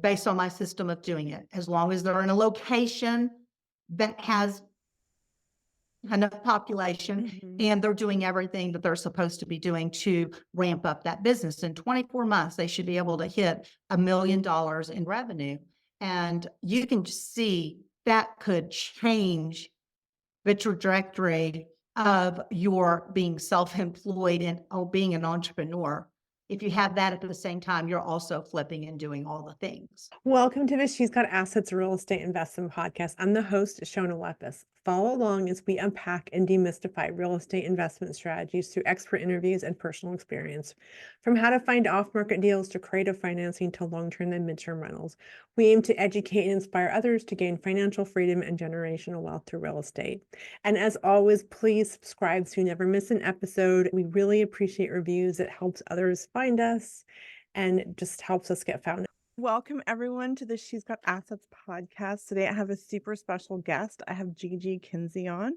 based on my system of doing it. As long as they're in a location that has enough population and they're doing everything that they're supposed to be doing to ramp up that business. In 24 months, they should be able to hit $1 million in revenue. And you can see that could change the trajectory of your being self-employed and being an entrepreneur. If you have that at the same time, you're also flipping and doing all the things. Welcome to the She's Got Assets Real Estate Investment Podcast. I'm the host, Shona Lepis. Follow along as we unpack and demystify real estate investment strategies through expert interviews and personal experience. From how to find off-market deals to creative financing to long-term and mid-term rentals, we aim to educate and inspire others to gain financial freedom and generational wealth through real estate. And as always, please subscribe so you never miss an episode. We really appreciate reviews. It helps others find us and just helps us get found. Welcome everyone to the She's Got Assets podcast. Today I have a super special guest. I have Gigi Kinsey on.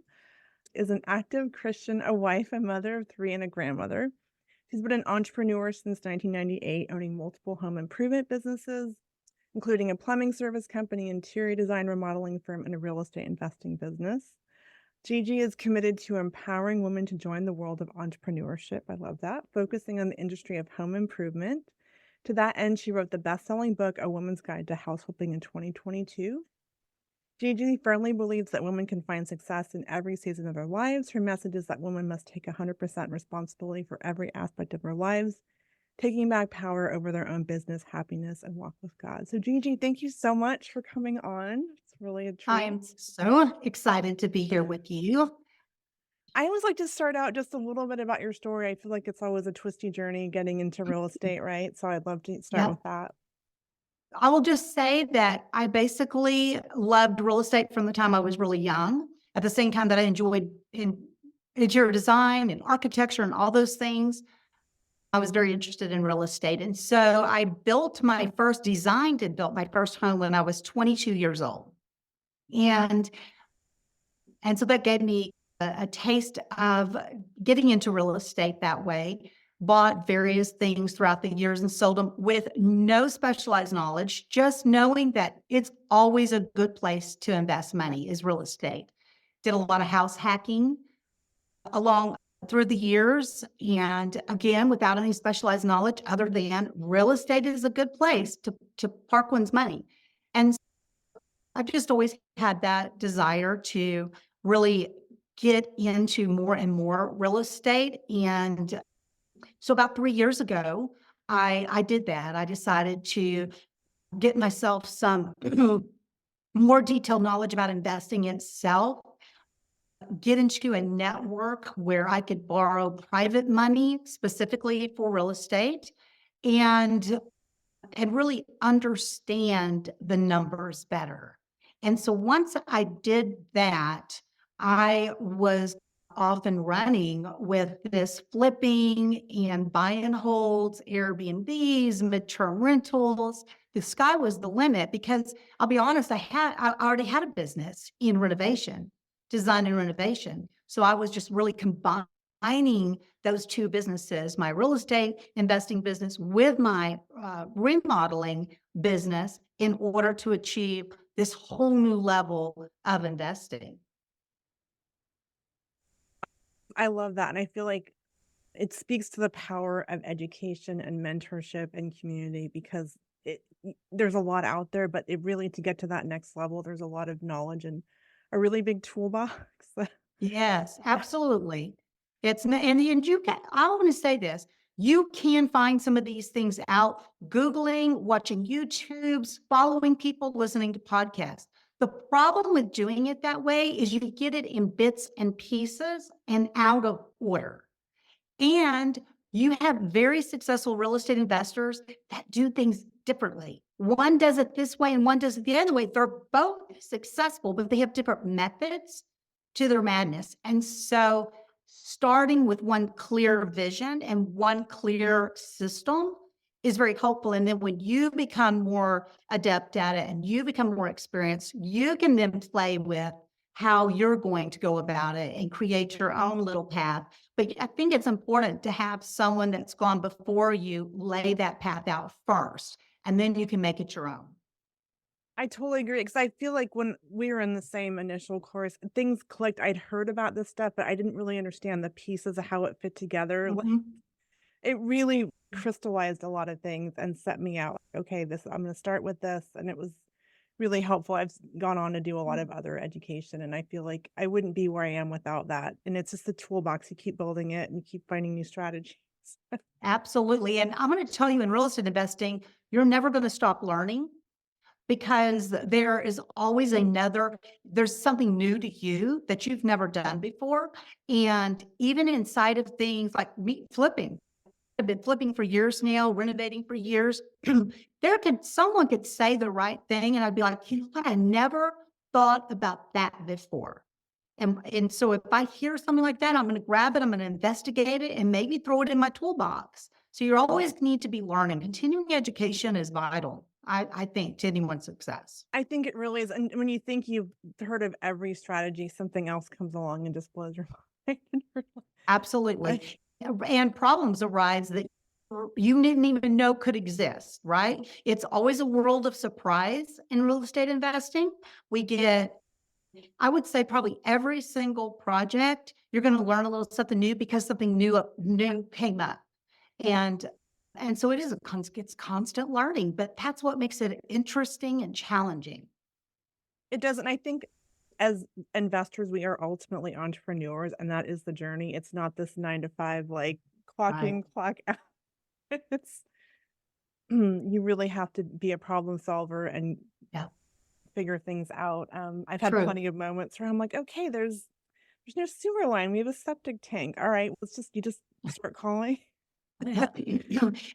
Is an active Christian, a wife, a mother of 3, and a grandmother. She's been an entrepreneur since 1998, owning multiple home improvement businesses, including a plumbing service company, interior design remodeling firm, and a real estate investing business. Gigi is committed to empowering women to join the world of entrepreneurship. I love that. Focusing on the industry of home improvement. To that end, she wrote the best-selling book, A Woman's Guide to Houseflipping in 2022. Gigi firmly believes that women can find success in every season of their lives. Her message is that women must take 100% responsibility for every aspect of their lives, taking back power over their own business, happiness, and walk with God. So Gigi, thank you so much for coming on. It's really a treat. I am so excited to be here with you. I always like to start out just a little bit about your story. I feel like it's always a twisty journey getting into real estate, right? So I'd love to start with that. I will just say that I basically loved real estate from the time I was really young, at the same time that I enjoyed interior design and architecture and all those things. I was very interested in real estate. And so I built my first home when I was 22 years old. And so that gave me a taste of getting into real estate that way. Bought various things throughout the years and sold them with no specialized knowledge, just knowing that it's always a good place to invest money is real estate. Did a lot of house hacking along through the years. And again, without any specialized knowledge other than real estate is a good place to park one's money. And I've just always had that desire to really get into more and more real estate. And so about 3 years ago, I did that. I decided to get myself some more detailed knowledge about investing itself, get into a network where I could borrow private money specifically for real estate and really understand the numbers better. And so once I did that, I was off and running with this flipping and buy and holds, Airbnbs, midterm rentals. The sky was the limit because I'll be honest, I already had a business in renovation, design and renovation. So I was just really combining those two businesses, my real estate investing business with my remodeling business in order to achieve this whole new level of investing. I love that. And I feel like it speaks to the power of education and mentorship and community because there's a lot out there, but it really, to get to that next level, there's a lot of knowledge and a really big toolbox. Yes, absolutely. And you can, I want to say this, you can find some of these things out, Googling, watching YouTubes, following people, listening to podcasts. The problem with doing it that way is you get it in bits and pieces and out of order. And you have very successful real estate investors that do things differently. One does it this way and one does it the other way. They're both successful, but they have different methods to their madness. And so starting with one clear vision and one clear system is very helpful. And then when you become more adept at it and you become more experienced, you can then play with how you're going to go about it and create your own little path. But I think it's important to have someone that's gone before you lay that path out first, and then you can make it your own. I totally agree because I feel like when we were in the same initial course, things clicked. I'd heard about this stuff, but I didn't really understand the pieces of how it fit together. Mhm. It really crystallized a lot of things and set me out. Okay, this I'm going to start with this, and it was really helpful. I've gone on to do a lot of other education, and I feel like I wouldn't be where I am without that. And it's just the toolbox. You keep building it, and you keep finding new strategies. Absolutely. And I'm going to tell you in real estate investing, you're never going to stop learning because there is always there's something new to you that you've never done before. And even inside of things like me flipping, I've been flipping for years now, renovating for years. Someone could say the right thing, and I'd be like, you know what? I never thought about that before. And so if I hear something like that, I'm going to grab it, I'm going to investigate it, and maybe throw it in my toolbox. So you always need to be learning. Continuing education is vital, I think, to anyone's success. I think it really is. And when you think you've heard of every strategy, something else comes along and just blows your mind. Absolutely. I- And problems arise that you didn't even know could exist, right? It's always a world of surprise in real estate investing. We get, I would say, probably every single project, you're going to learn a little something new because something new came up. And and so it's constant learning, but that's what makes it interesting and challenging. It doesn't. I think as investors, we are ultimately entrepreneurs, and that is the journey. It's not this 9 to 5, like clock Right. in, clock out. It's you really have to be a problem solver and Yeah. figure things out. I've had True. plenty of moments where I'm like, okay, there's no sewer line. We have a septic tank. All right, you just start calling.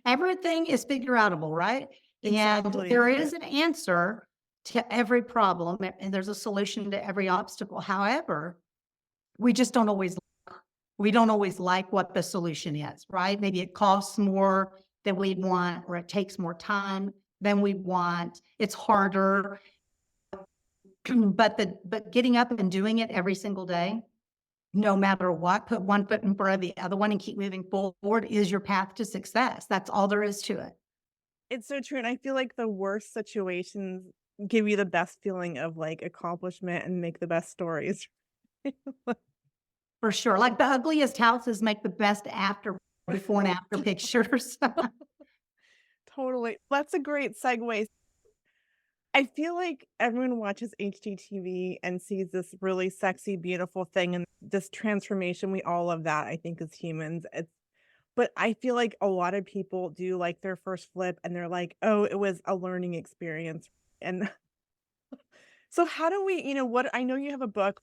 Everything is figure outable, right? And Exactly. there is an answer to every problem, and there's a solution to every obstacle. However, we just don't always we don't always like what the solution is, right? Maybe it costs more than we want, or it takes more time than we want. It's harder, but getting up and doing it every single day, no matter what, put one foot in front of the other one and keep moving forward is your path to success. That's all there is to it. It's so true. And I feel like the worst situations give you the best feeling of like accomplishment and make the best stories. For sure. Like the ugliest houses make the best before and after pictures. Totally. That's a great segue. I feel like everyone watches HGTV and sees this really sexy, beautiful thing and this transformation. We all love that, I think, as humans. But I feel like a lot of people do like their first flip and they're like, oh, it was a learning experience. And so, how do we, what I know you have a book.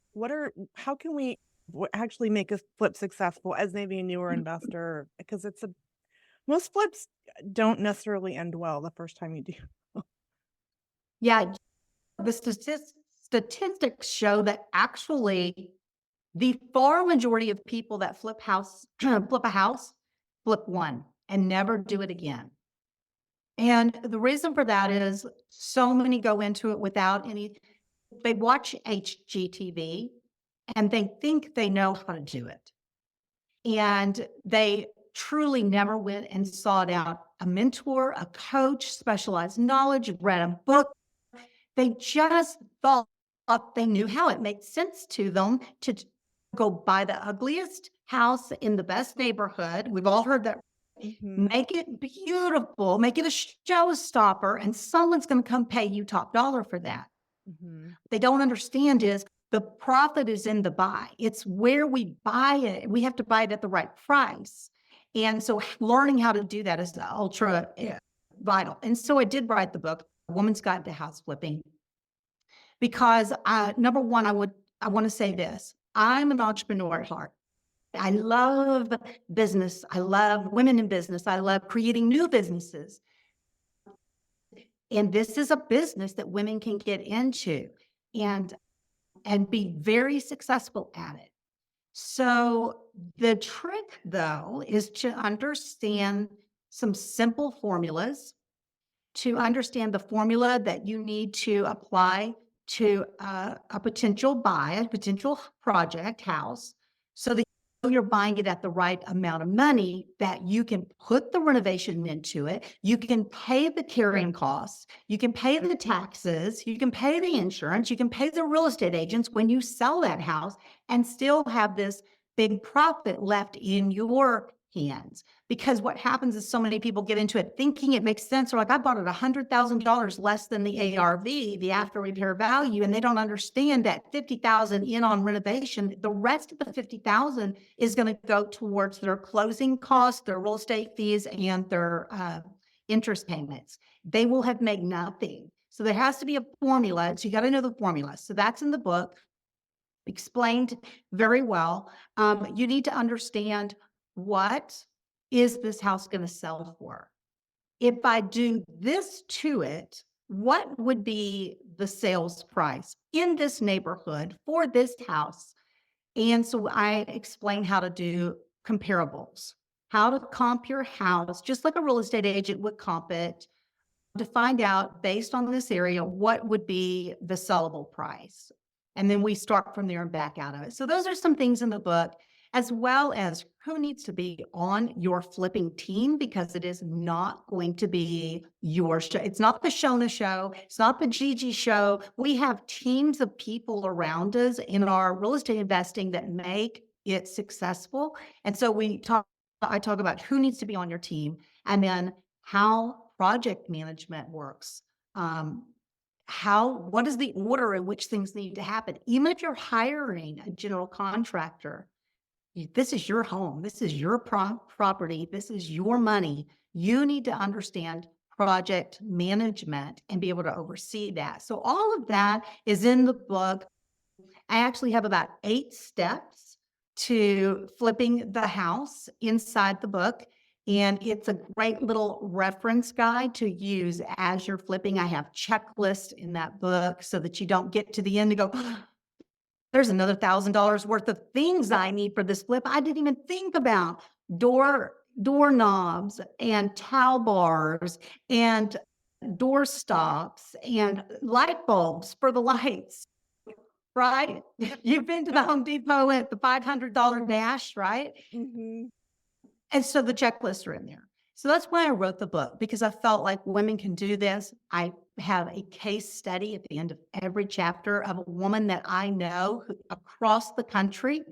How can we actually make a flip successful as maybe a newer investor? Because most flips don't necessarily end well the first time you do. Yeah, the statistics show that actually the far majority of people that flip a house, flip one and never do it again. And the reason for that is so many go into it without they watch HGTV and they think they know how to do it. And they truly never went and sought out a mentor, a coach, specialized knowledge, read a book. They just thought they knew how. It made sense to them to go buy the ugliest house in the best neighborhood. We've all heard that. Mhm, Make it beautiful, make it a showstopper, and someone's going to come pay you top dollar for that. mhm. What they don't understand is the profit is in the buy. It's where we buy it. We have to buy it at the right price. And so learning how to do that is ultra vital. And so I did write the book, A Woman's Guide to House Flipping, because number one, I want to say this. I'm an entrepreneur at heart. I love business. I love women in business. I love creating new businesses. And this is a business that women can get into and be very successful at it. So the trick though is to understand some simple formulas, to understand the formula that you need to apply to a potential buy, a potential project house, so that you're buying it at the right amount of money, that you can put the renovation into it. You can pay the carrying costs. You can pay the taxes. You can pay the insurance. You can pay the real estate agents when you sell that house and still have this big profit left in your hands. Because what happens is so many people get into it thinking it makes sense. They're like, I bought it $100,000 less than the ARV, the after repair value, and they don't understand that 50,000 in on renovation, the rest of the 50,000 is going to go towards their closing costs, their real estate fees, and their interest payments. They will have made nothing. So there has to be a formula. So you got to know the formula. So that's in the book, explained very well. You need to understand, what is this house going to sell for? If I do this to it, what would be the sales price in this neighborhood for this house? And so I explain how to do comparables, how to comp your house, just like a real estate agent would comp it, to find out, based on this area, what would be the sellable price. And then we start from there and back out of it. So those are some things in the book, as well as who needs to be on your flipping team, because it is not going to be your show. It's not the Shona show. It's not the Gigi show. We have teams of people around us in our real estate investing that make it successful. And so I talk about who needs to be on your team, and then how project management works. What is the order in which things need to happen? Even if you're hiring a general contractor, this is your home, this is your property, this is your money. You need to understand project management and be able to oversee that. So all of that is in the book. I actually have about 8 steps to flipping the house inside the book. And it's a great little reference guide to use as you're flipping. I have checklists in that book so that you don't get to the end and go, there's another $1,000 worth of things I need for this flip I didn't even think about. Doorknobs and towel bars and door stops and light bulbs for the lights, right? You've been to the Home Depot at the $500 dash, right? Mhm. And so the checklists are in there. So that's why I wrote the book, because I felt like women can do this. I have a case study at the end of every chapter of a woman that I know across the country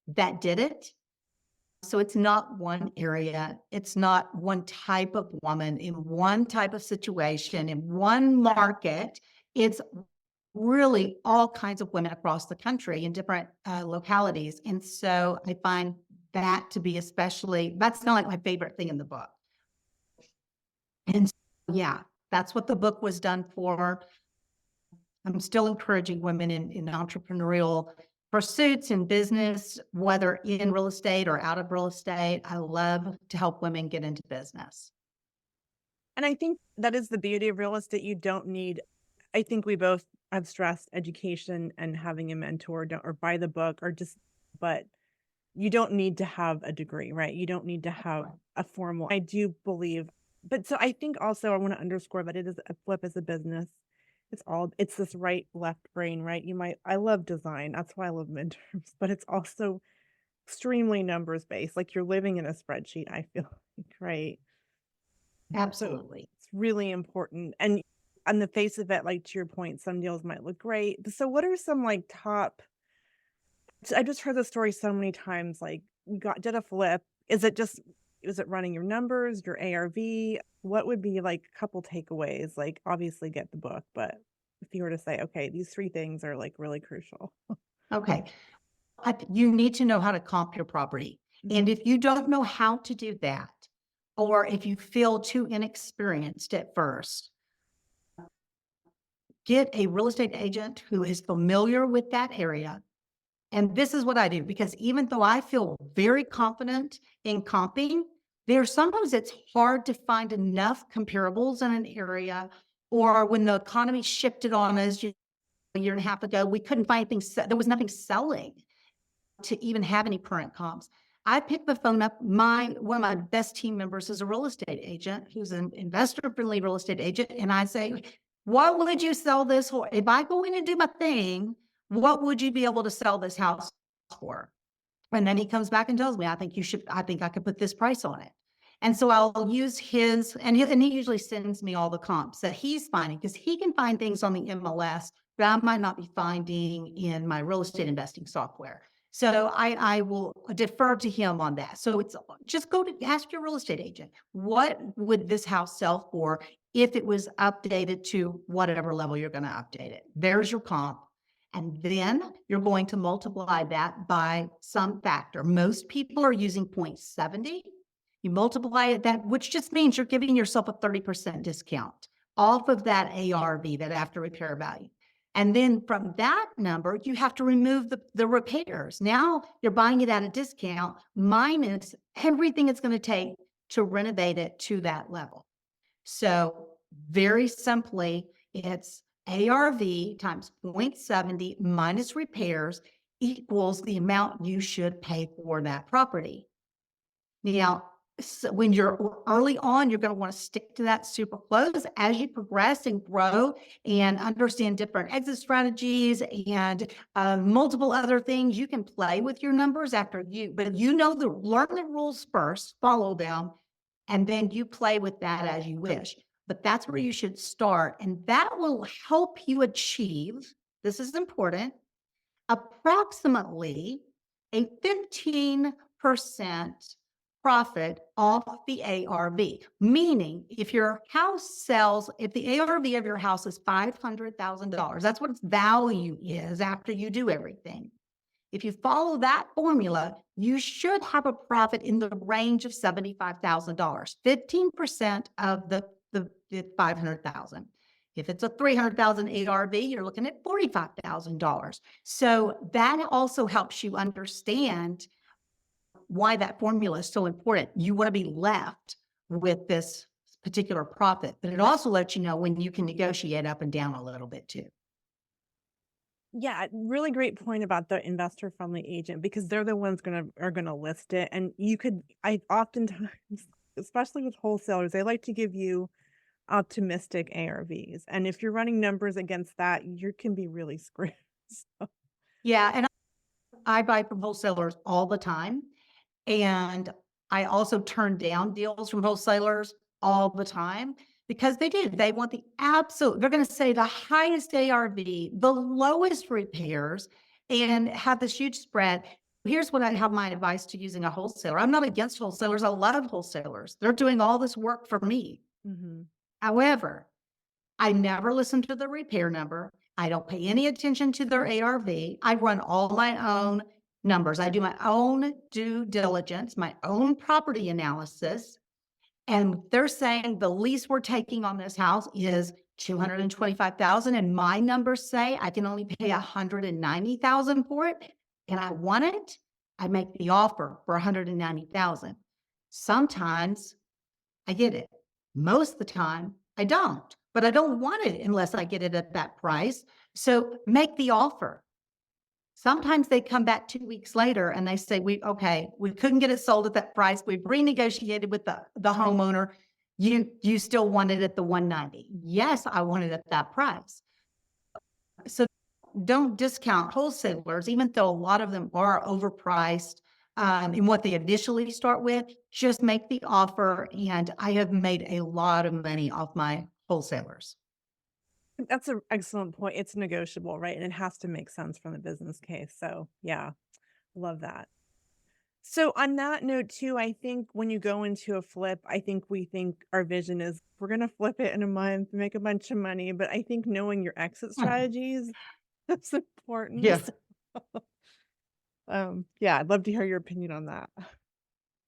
that did it. So it's not one area. It's not one type of woman in one type of situation in one market. It's really all kinds of women across the country in different localities. And so I find that to be that's not like my favorite thing in the book. And yeah, that's what the book was done for. I'm still encouraging women in entrepreneurial pursuits in business, whether in real estate or out of real estate. I love to help women get into business. And I think that is the beauty of real estate. I think we both have stressed education and having a mentor, or buy the book, but you don't need to have a degree, right? You don't need to have a formal. I do believe, but so I think also I want to underscore that it is a flip as a business. It's this right left brain, right? I love design. That's why I love midterms, but it's also extremely numbers based. Like you're living in a spreadsheet, I feel like, right? So Absolutely. it's really important. And on the face of it, like to your point, some deals might look great. So what are some like top, I just heard the story so many times, like did a flip. Is it running your numbers, your ARV? What would be like a couple takeaways? Like obviously get the book, but if you were to say, okay, these 3 things are like really crucial. Okay. You need to know how to comp your property. And if you don't know how to do that, or if you feel too inexperienced at first, get a real estate agent who is familiar with that area. And this is what I do, because even though I feel very confident in comping, sometimes it's hard to find enough comparables in an area, or when the economy shifted on us a year and a half ago, we couldn't find anything, there was nothing selling to even have any current comps. I picked the phone up. One of my best team members is a real estate agent who's an investor-friendly real estate agent. And I say, what would you sell this for? If I go in and do my thing, what would you be able to sell this house for? And then he comes back and tells me, I think I could put this price on it. And so I'll use his, and he usually sends me all the comps that he's finding because he can find things on the MLS that I might not be finding in my real estate investing software. So I will defer to him on that. So it's just go to ask your real estate agent, what would this house sell for if it was updated to whatever level you're going to update it? There's your comp. And then you're going to multiply that by some factor. Most people are using 0.70. You multiply it that, which just means you're giving yourself a 30% discount off of that ARV, that after repair value. And then from that number, you have to remove the repairs. Now you're buying it at a discount minus everything it's going to take to renovate it to that level. So very simply, it's ARV times 0.70 minus repairs equals the amount you should pay for that property. Now, so when you're early on, you're going to want to stick to that super close. As you progress and grow and understand different exit strategies and multiple other things, you can play with your numbers after but learn the rules first, follow them, and then you play with that as you wish. But that's where you should start. And that will help you achieve, this is important, approximately a 15% profit off the ARV. Meaning, if your house sells, if the ARV of your house is $500,000, that's what its value is after you do everything. If you follow that formula, you should have a profit in the range of $75,000, 15% of the 500,000. If it's a 300,000 ARV, you're looking at $45,000. So that also helps you understand why that formula is so important. You want to be left with this particular profit, but it also lets you know when you can negotiate up and down a little bit too. Yeah, really great point about the investor friendly agent because they're the ones are gonna list it. And I oftentimes, especially with wholesalers, they like to give you optimistic ARVs. And if you're running numbers against that, you can be really screwed. So, Yeah, and I buy from wholesalers all the time. And I also turn down deals from wholesalers all the time because they want they're going to say the highest ARV, the lowest repairs, and have this huge spread. Here's what I have my advice to using a wholesaler. I'm not against wholesalers. I love wholesalers. They're doing all this work for me. mhm. However, I never listen to the repair number. I don't pay any attention to their ARV. I run all my own numbers. I do my own due diligence, my own property analysis. And they're saying the lease we're taking on this house is 225,000. And my numbers say I can only pay 190,000 for it. And I want it. I make the offer for 190,000. Sometimes I get it. Most of the time I don't, but I don't want it unless I get it at that price. So make the offer. Sometimes they come back 2 weeks later and they say, we couldn't get it sold at that price. We've renegotiated with the homeowner. You still want it at the 190. Yes, I want it at that price. So don't discount wholesalers, even though a lot of them are overpriced in what they initially start with. Just make the offer. And I have made a lot of money off my wholesalers. That's an excellent point. It's negotiable, right? And it has to make sense from the business case. So yeah, love that. So on that note too, I think when you go into a flip, I think we think our vision is we're going to flip it in a month, make a bunch of money. But I think knowing your exit strategies is important. Yes. Yeah, I'd love to hear your opinion on that.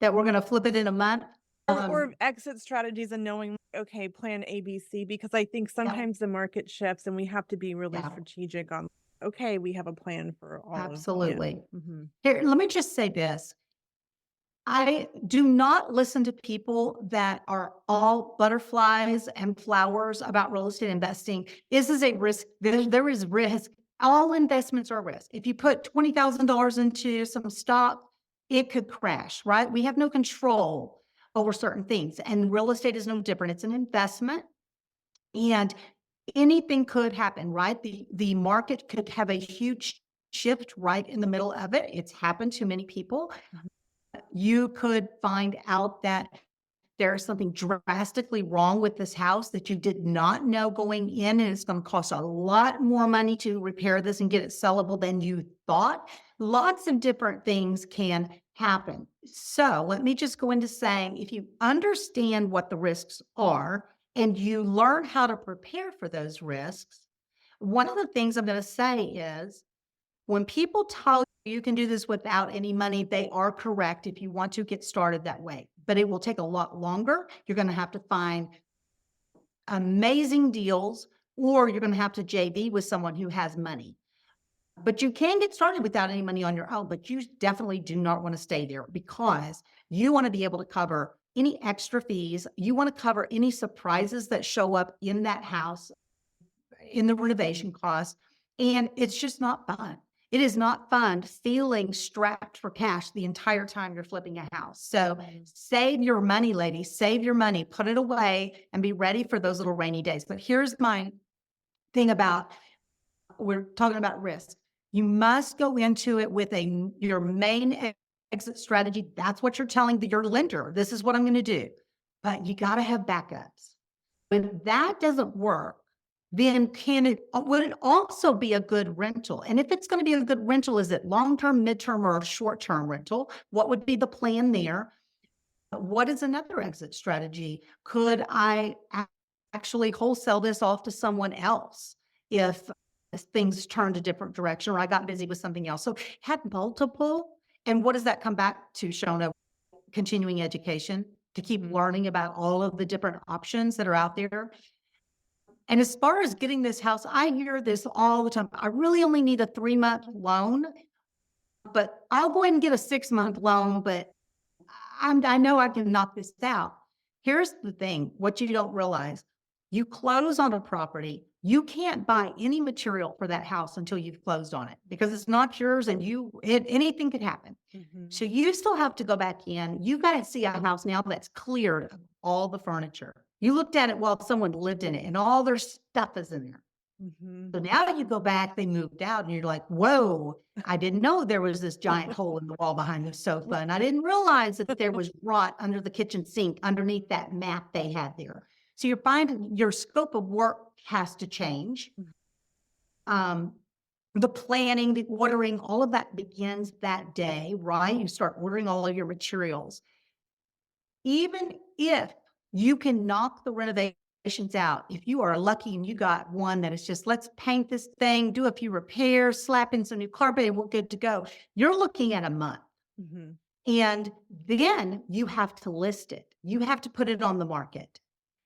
That we're going to flip it in a month. Or exit strategies and knowing, okay, plan ABC, because I think sometimes the market shifts and we have to be really strategic on, okay, we have a plan for all Absolutely. of it. Here, let me just say this. I do not listen to people that are all butterflies and flowers about real estate investing. This is a risk. There is risk. All investments are risk. If you put $20,000 into some stock, it could crash, right? We have no control over certain things. And real estate is no different. It's an investment. And anything could happen, right? The market could have a huge shift right in the middle of it. It's happened to many people. Mhm. You could find out that there's something drastically wrong with this house that you did not know going in, and it's going to cost a lot more money to repair this and get it sellable than you thought. Lots of different things can happen. So let me just go into saying, if you understand what the risks are and you learn how to prepare for those risks, one of the things I'm going to say is, when people tell you you can do this without any money, they are correct if you want to get started that way, but it will take a lot longer. You're going to have to find amazing deals, or you're going to have to JV with someone who has money. But you can get started without any money on your own, but you definitely do not want to stay there, because you want to be able to cover any extra fees. You want to cover any surprises that show up in that house, in the renovation costs, and it's just not fun. It is not fun feeling strapped for cash the entire time you're flipping a house. So save your money, ladies, save your money, put it away, and be ready for those little rainy days. But here's my thing about, we're talking about risk. You must go into it with your main exit strategy. That's what you're telling your lender. This is what I'm going to do. But you got to have backups. When that doesn't work, then would it also be a good rental? And if it's going to be a good rental, is it long-term, midterm, or a short-term rental? What would be the plan there? What is another exit strategy? Could I actually wholesale this off to someone else if things turned a different direction, or I got busy with something else? So had multiple. And what does that come back to, Shona? Continuing education, to keep learning about all of the different options that are out there. And as far as getting this house, I hear this all the time. I really only need a 3-month loan, but I'll go ahead and get a 6-month loan, but I know I can knock this out. Here's the thing, what you don't realize, you close on a property, you can't buy any material for that house until you've closed on it, because it's not yours, and anything could happen. So you still have to go back in. You've got to see a house now that's cleared of all the furniture. You looked at it while someone lived in it, and all their stuff is in there. So now you go back, they moved out, and you're like, whoa, I didn't know there was this giant hole in the wall behind the sofa. And I didn't realize that there was rot under the kitchen sink underneath that mat they had there. So you're finding your scope of work has to change. The planning, the ordering, all of that begins that day, right? You start ordering all of your materials. Even if you can knock the renovations out, if you are lucky and you got one that is just, let's paint this thing, do a few repairs, slap in some new carpet, and we're good to go, you're looking at a month. And then you have to list it. You have to put it on the market.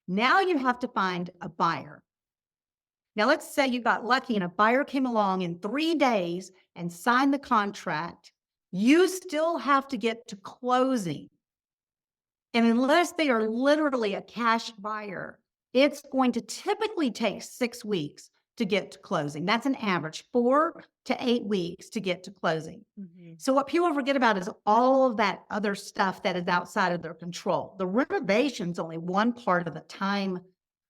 Now you have to find a buyer. Now, let's say you got lucky and a buyer came along in 3 days and signed the contract. You still have to get to closing. And unless they are literally a cash buyer, it's going to typically take 6 weeks to get to closing. That's an average, 4 to 8 weeks to get to closing. So what people forget about is all of that other stuff that is outside of their control. The renovation's only one part of the time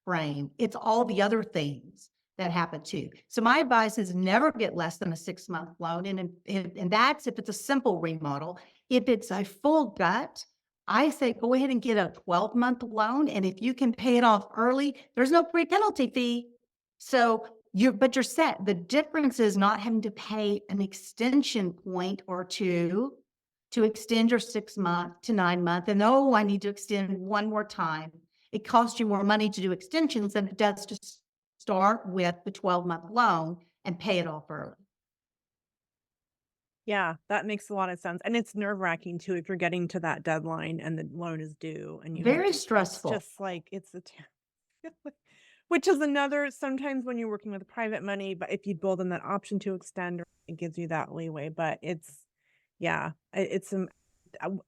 frame. It's all the other things that happen too. So my advice is never get less than a 6-month loan. And that's if it's a simple remodel. If it's a full gut, I say go ahead and get a 12-month loan. And if you can pay it off early, there's no pre-penalty fee. So you're set. The difference is not having to pay an extension point or two to extend your 6-month to 9-month. And I need to extend one more time. It costs you more money to do extensions than it does to start with the 12-month loan and pay it off early. Yeah, that makes a lot of sense. And it's nerve-wracking too if you're getting to that deadline and the loan is due and you have Very to, stressful. just like which is another, sometimes when you're working with private money, but if you build in that option to extend, it gives you that leeway. But it's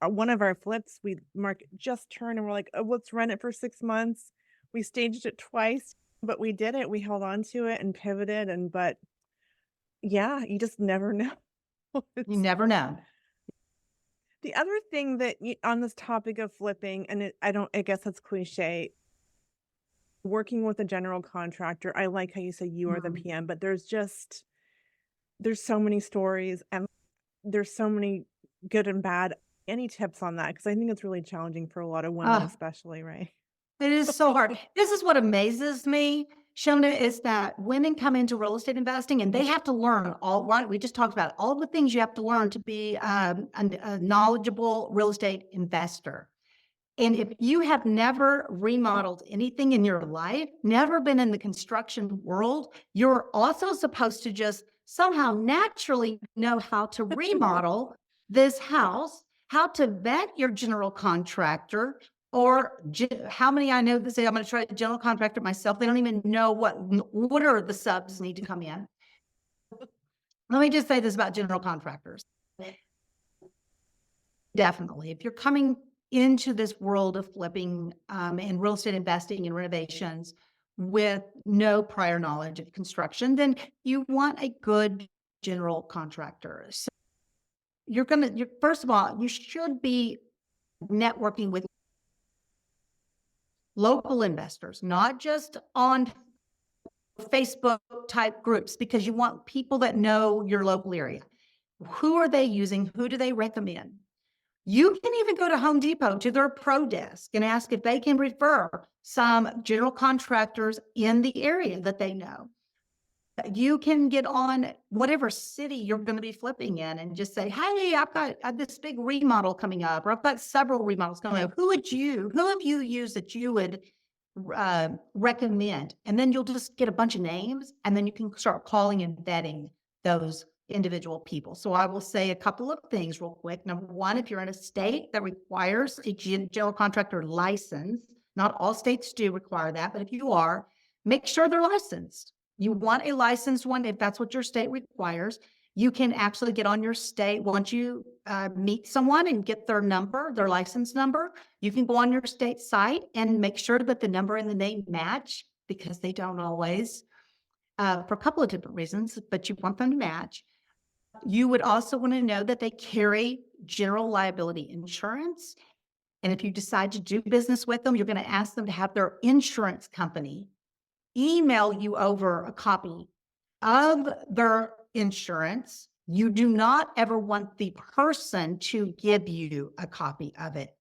one of our flips, Mark just turned and we're like, oh, let's rent it for 6 months. We staged it twice, but we did it. We held on to it and pivoted. But yeah, you just never know. You never know. The other thing that on this topic of flipping, and I guess that's cliche, working with a general contractor, I like how you say you are the PM, but there's just There's so many stories and there's so many good and bad. Any tips on that? Because I think it's really challenging for a lot of women, Uh, especially, right? it is so hard. This is what amazes me, Shona, is that women come into real estate investing and they have to learn all right. We just talked about all the things you have to learn to be a knowledgeable real estate investor. And if you have never remodeled anything in your life, never been in the construction world, you're also supposed to just somehow naturally know how to remodel this house, how to vet your general contractor, or how many I know that say, I'm going to try a general contractor myself. They don't even know what order the subs need to come in. Let me just say this about general contractors. Definitely. If you're coming into this world of flipping and real estate investing and renovations with no prior knowledge of construction, then you want a good general contractor. So first of all, you should be networking with local investors, not just on Facebook type groups, because you want people that know your local area. Who are they using? Who do they recommend? You can even go to Home Depot to their pro desk and ask if they can refer some general contractors in the area that they know. You can get on whatever city you're going to be flipping in and just say, hey, I've got this big remodel coming up, or I've got several remodels coming up. Who have you used that you would recommend? And then you'll just get a bunch of names and then you can start calling and vetting those individual people. So I will say a couple of things real quick. Number one, if you're in a state that requires a general contractor license, not all states do require that, but if you are, make sure they're licensed. You want a licensed one if that's what your state requires. You can actually get on your state once you meet someone and get their number, their license number. You can go on your state site and make sure that the number and the name match, because they don't always, for a couple of different reasons, but you want them to match. You would also want to know that they carry general liability insurance. And if you decide to do business with them, you're going to ask them to have their insurance company email you over a copy of their insurance. You do not ever want the person to give you a copy of it.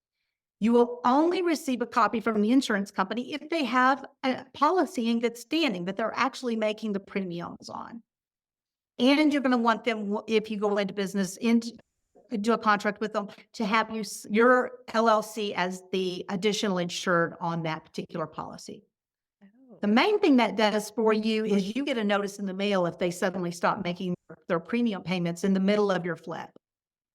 You will only receive a copy from the insurance company if they have a policy in good standing that they're actually making the premiums on. And you're going to want them, if you go into business, do a contract with them, to have your LLC as the additional insured on that particular policy. The main thing that does for you is you get a notice in the mail if they suddenly stop making their premium payments in the middle of your flip.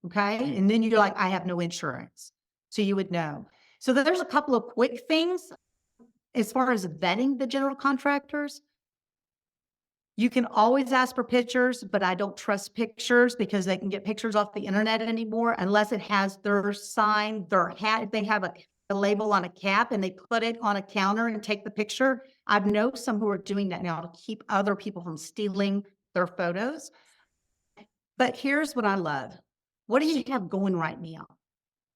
Okay. And then you're like, I have no insurance. So you would know. So there's a couple of quick things as far as vetting the general contractors. You can always ask for pictures, but I don't trust pictures because they can get pictures off the internet anymore unless it has their sign, their hat. They have a label on a cap and they put it on a counter and take the picture. I've known some who are doing that now to keep other people from stealing their photos. But here's what I love. What do you have going right now?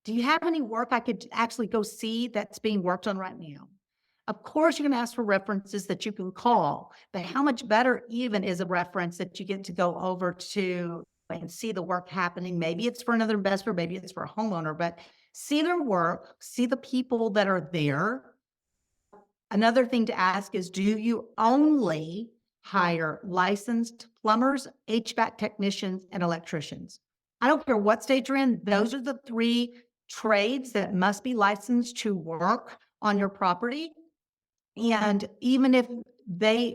Do you have any work I could actually go see that's being worked on right now? Of course, you're going to ask for references that you can call, but how much better even is a reference that you get to go over to and see the work happening? Maybe it's for another investor, maybe it's for a homeowner, but see their work, see the people that are there. Another thing to ask is, do you only hire licensed plumbers, HVAC technicians, and electricians? I don't care what state you're in. Those are the three trades that must be licensed to work on your property. And even if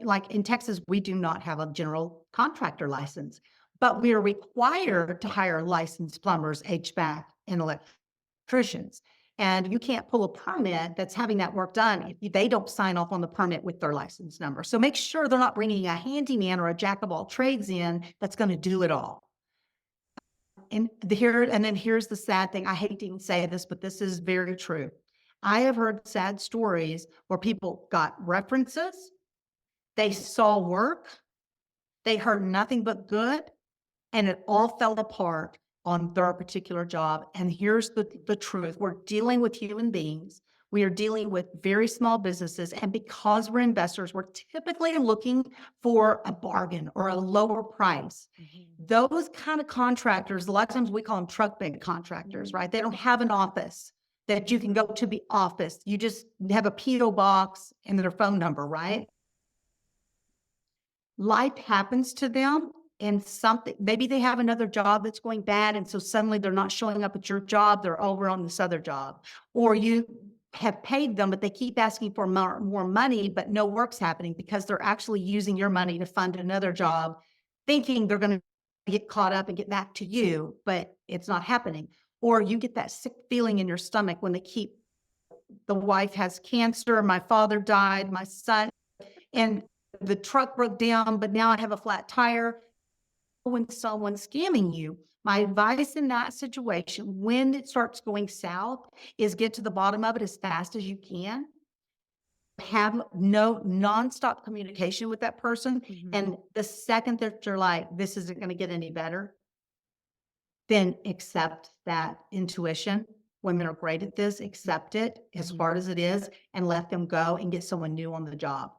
like in Texas, we do not have a general contractor license, but we are required to hire licensed plumbers, HVAC, and electricians. And you can't pull a permit that's having that work done if they don't sign off on the permit with their license number. So make sure they're not bringing a handyman or a jack of all trades in that's going to do it all. And then here's the sad thing. I hate to even say this, but this is very true. I have heard sad stories where people got references, they saw work, they heard nothing but good, and it all fell apart on their particular job. And here's the truth. We're dealing with human beings. We are dealing with very small businesses. And because we're investors, we're typically looking for a bargain or a lower price. Those kind of contractors, a lot of times we call them truck bed contractors, right? They don't have an office that you can go to the office. You just have a P.O. box and their phone number, right? Life happens to them and something, maybe they have another job that's going bad. And so suddenly they're not showing up at your job. They're over on this other job, or you have paid them, but they keep asking for more money, but no work's happening because they're actually using your money to fund another job, thinking they're going to get caught up and get back to you, but it's not happening. Or you get that sick feeling in your stomach when they keep, the wife has cancer, my father died, my son, and the truck broke down, but now I have a flat tire. When someone's scamming you, my advice in that situation, when it starts going south, is get to the bottom of it as fast as you can. Have no nonstop communication with that person. And the second that you're like, this isn't going to get any better, then accept that intuition. Women are great at this. Accept it as hard as it is and let them go and get someone new on the job.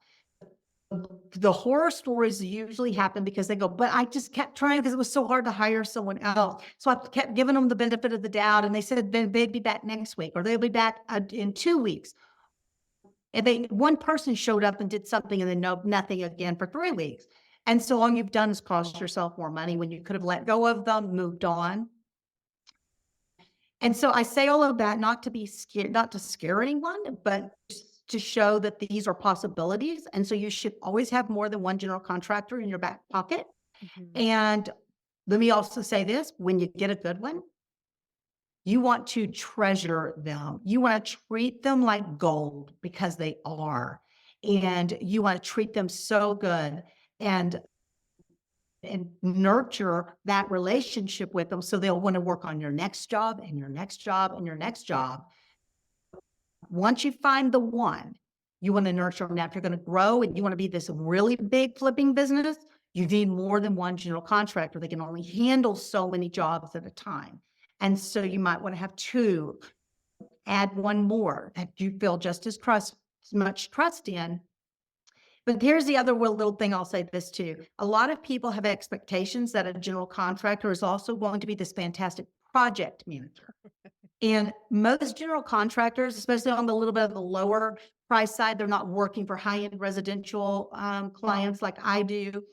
The horror stories usually happen because they go, but I just kept trying because it was so hard to hire someone else. So I kept giving them the benefit of the doubt, and they said then they'd be back next week, or they'll be back in 2 weeks. And one person showed up and did something, and then nothing again for 3 weeks. And so all you've done is cost yourself more money when you could have let go of them, moved on. And so I say all of that not to be scared, not to scare anyone, but to show that these are possibilities. And so you should always have more than one general contractor in your back pocket. And let me also say this, when you get a good one, you want to treasure them. You want to treat them like gold, because they are. And you want to treat them so good and nurture that relationship with them so they'll want to work on your next job and your next job and your next job. Once you find the one, you want to nurture them. Now, if you're going to grow and you want to be this really big flipping business, you need more than one general contractor. They can only handle so many jobs at a time. And so you might want to have two, add one more that you feel just as much trust in. But here's the other little thing I'll say this too. A lot of people have expectations that a general contractor is also going to be this fantastic project manager. And most general contractors, especially on the little bit of the lower price side, they're not working for high-end residential clients like I do.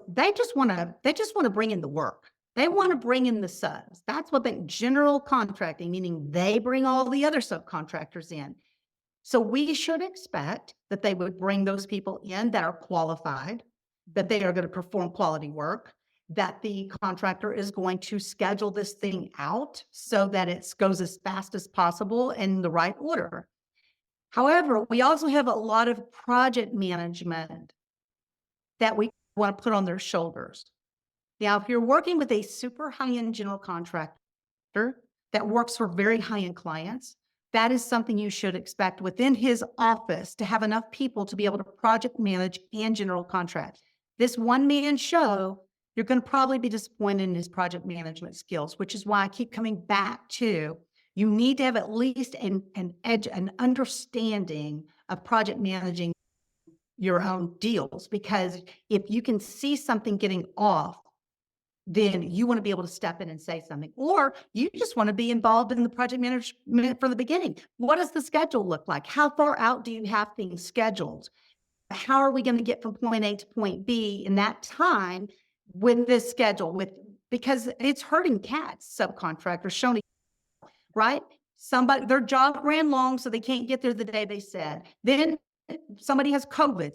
They just want to bring in the work. They want to bring in the subs. That's what the general contracting, meaning they bring all the other subcontractors in. So we should expect that they would bring those people in that are qualified, that they are going to perform quality work, that the contractor is going to schedule this thing out so that it goes as fast as possible in the right order. However, we also have a lot of project management that we want to put on their shoulders. Now, if you're working with a super high-end general contractor that works for very high-end clients, that is something you should expect within his office to have enough people to be able to project manage and general contract. This one-man show, you're going to probably be disappointed in his project management skills, which is why I keep coming back to, you need to have at least an understanding of project managing your own deals, because if you can see something getting off, then you want to be able to step in and say something, or you just want to be involved in the project management from the beginning. What does the schedule look like? How far out do you have things scheduled? How are we going to get from point A to point B in that time with this schedule? Because it's hurting cats, subcontractors, Shona, right? Their job ran long, so they can't get there the day they said. Then somebody has COVID,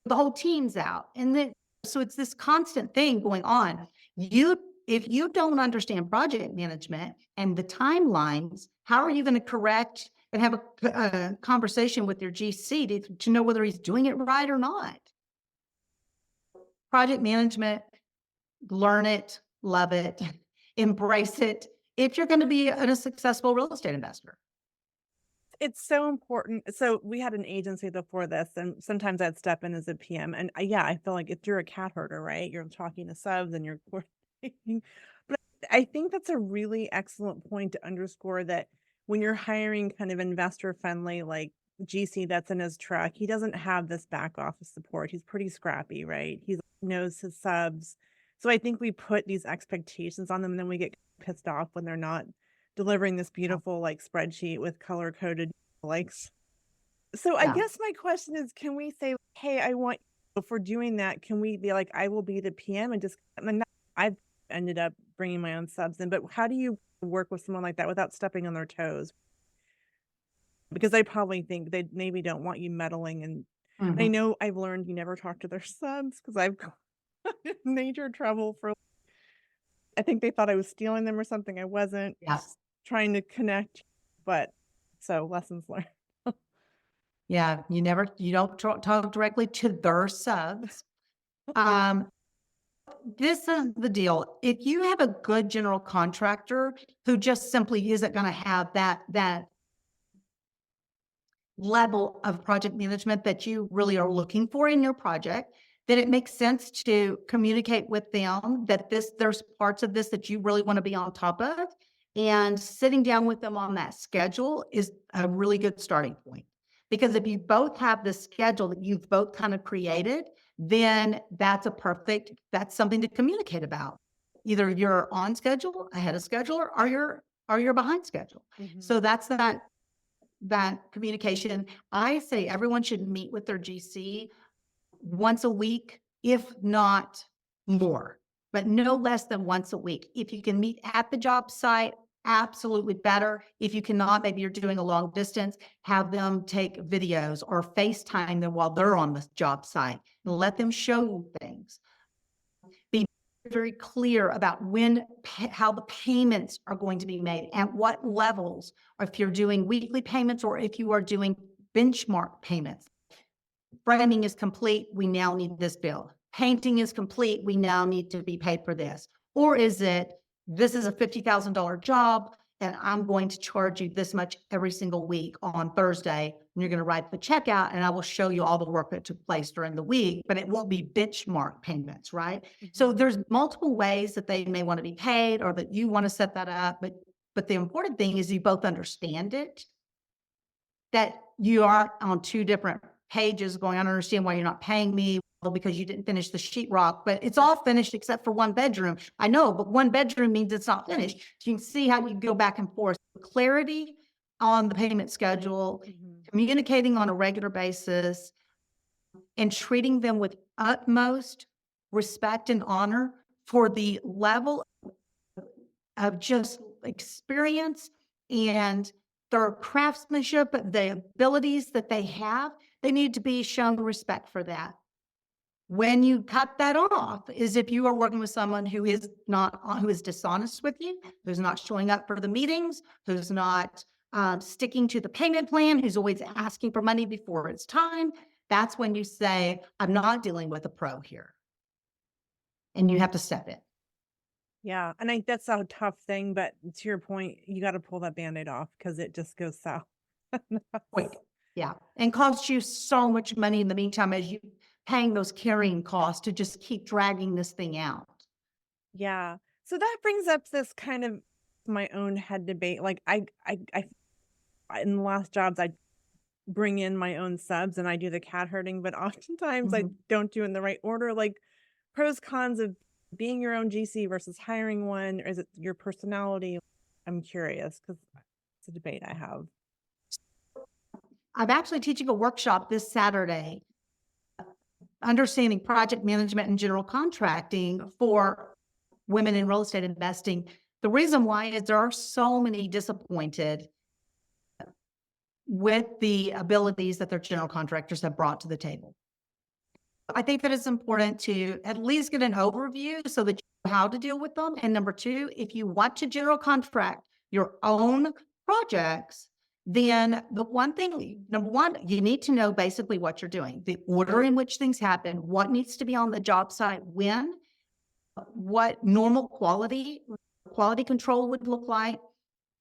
the whole team's out, and then so it's this constant thing going on. If you don't understand project management and the timelines, how are you going to correct and have a conversation with your GC to know whether he's doing it right or not? Project management, learn it, love it, embrace it if you're going to be a successful real estate investor. It's so important. So we had an agency before this, and sometimes I'd step in as a PM. And yeah, I feel like if you're a cat herder, right? You're talking to subs and you're coordinating. But I think that's a really excellent point to underscore that when you're hiring kind of investor friendly, like GC that's in his truck, he doesn't have this back office support. He's pretty scrappy, right? He knows his subs. So I think we put these expectations on them and then we get pissed off when they're not delivering this beautiful like spreadsheet with color coded likes. So I Yeah. guess my question is, can we say, hey, I want, if we're doing that, can we be like, I will be the PM and just, and I've ended up bringing my own subs in, but how do you work with someone like that without stepping on their toes? Because I probably think they maybe don't want you meddling. And I Mhm. know I've learned you never talk to their subs because I've got in major trouble for, I think they thought I was stealing them or something. I wasn't Yes. trying to connect, but so lessons learned. Yeah. You don't talk directly to their subs. Um, this is the deal. If you have a good general contractor who just simply isn't going to have that level of project management that you really are looking for in your project, then it makes sense to communicate with them that there's parts of this that you really want to be on top of. And sitting down with them on that schedule is a really good starting point. Because if you both have the schedule that you've both kind of created, then that's something to communicate about. Either you're on schedule, ahead of schedule, or you're behind schedule. Mhm. So that's that communication. I say everyone should meet with their GC once a week, if not more, but no less than once a week. If you can meet at the job site, absolutely better. If you cannot, maybe you're doing a long distance, have them take videos or FaceTime them while they're on the job site and let them show you things. Be very clear about how the payments are going to be made and what levels, or if you're doing weekly payments or if you are doing benchmark payments. Framing is complete, we now need this bill. Painting is complete, we now need to be paid for this. Or is it, this is a $50,000 job and I'm going to charge you this much every single week on Thursday, and you're going to write the check out and I will show you all the work that took place during the week, but it won't be benchmark payments, right? So there's multiple ways that they may want to be paid or that you want to set that up, but the important thing is you both understand it, that you are on two different pages going, I don't understand why you're not paying me. Well, because you didn't finish the sheetrock, but it's all finished except for one bedroom. I know, but one bedroom means it's not finished. So you can see how you go back and forth. Clarity on the payment schedule, communicating on a regular basis, and treating them with utmost respect and honor for the level of just experience and their craftsmanship, the abilities that they have. They need to be shown respect for that. When you cut that off is if you are working with someone who is dishonest with you, who's not showing up for the meetings, who's not sticking to the payment plan, who's always asking for money before it's time. That's when you say, I'm not dealing with a pro here. And you have to step in. Yeah, and that's a tough thing, but to your point, you gotta pull that Band-Aid off because it just goes south. Quick. Yeah. And costs you so much money in the meantime as you paying those carrying costs to just keep dragging this thing out. Yeah. So that brings up this kind of my own head debate. Like in the last jobs, I bring in my own subs and I do the cat herding, but oftentimes I Mhm. don't do it in the right order. Like pros, cons of being your own GC versus hiring one, or is it your personality? I'm curious because it's a debate I have. I'm actually teaching a workshop this Saturday, understanding project management and general contracting for women in real estate investing. The reason why is there are so many disappointed with the abilities that their general contractors have brought to the table. I think that it's important to at least get an overview so that you know how to deal with them. And number two, if you want to general contract your own projects, then the one thing, number one, you need to know basically what you're doing, the order in which things happen, what needs to be on the job site when, what normal quality control would look like.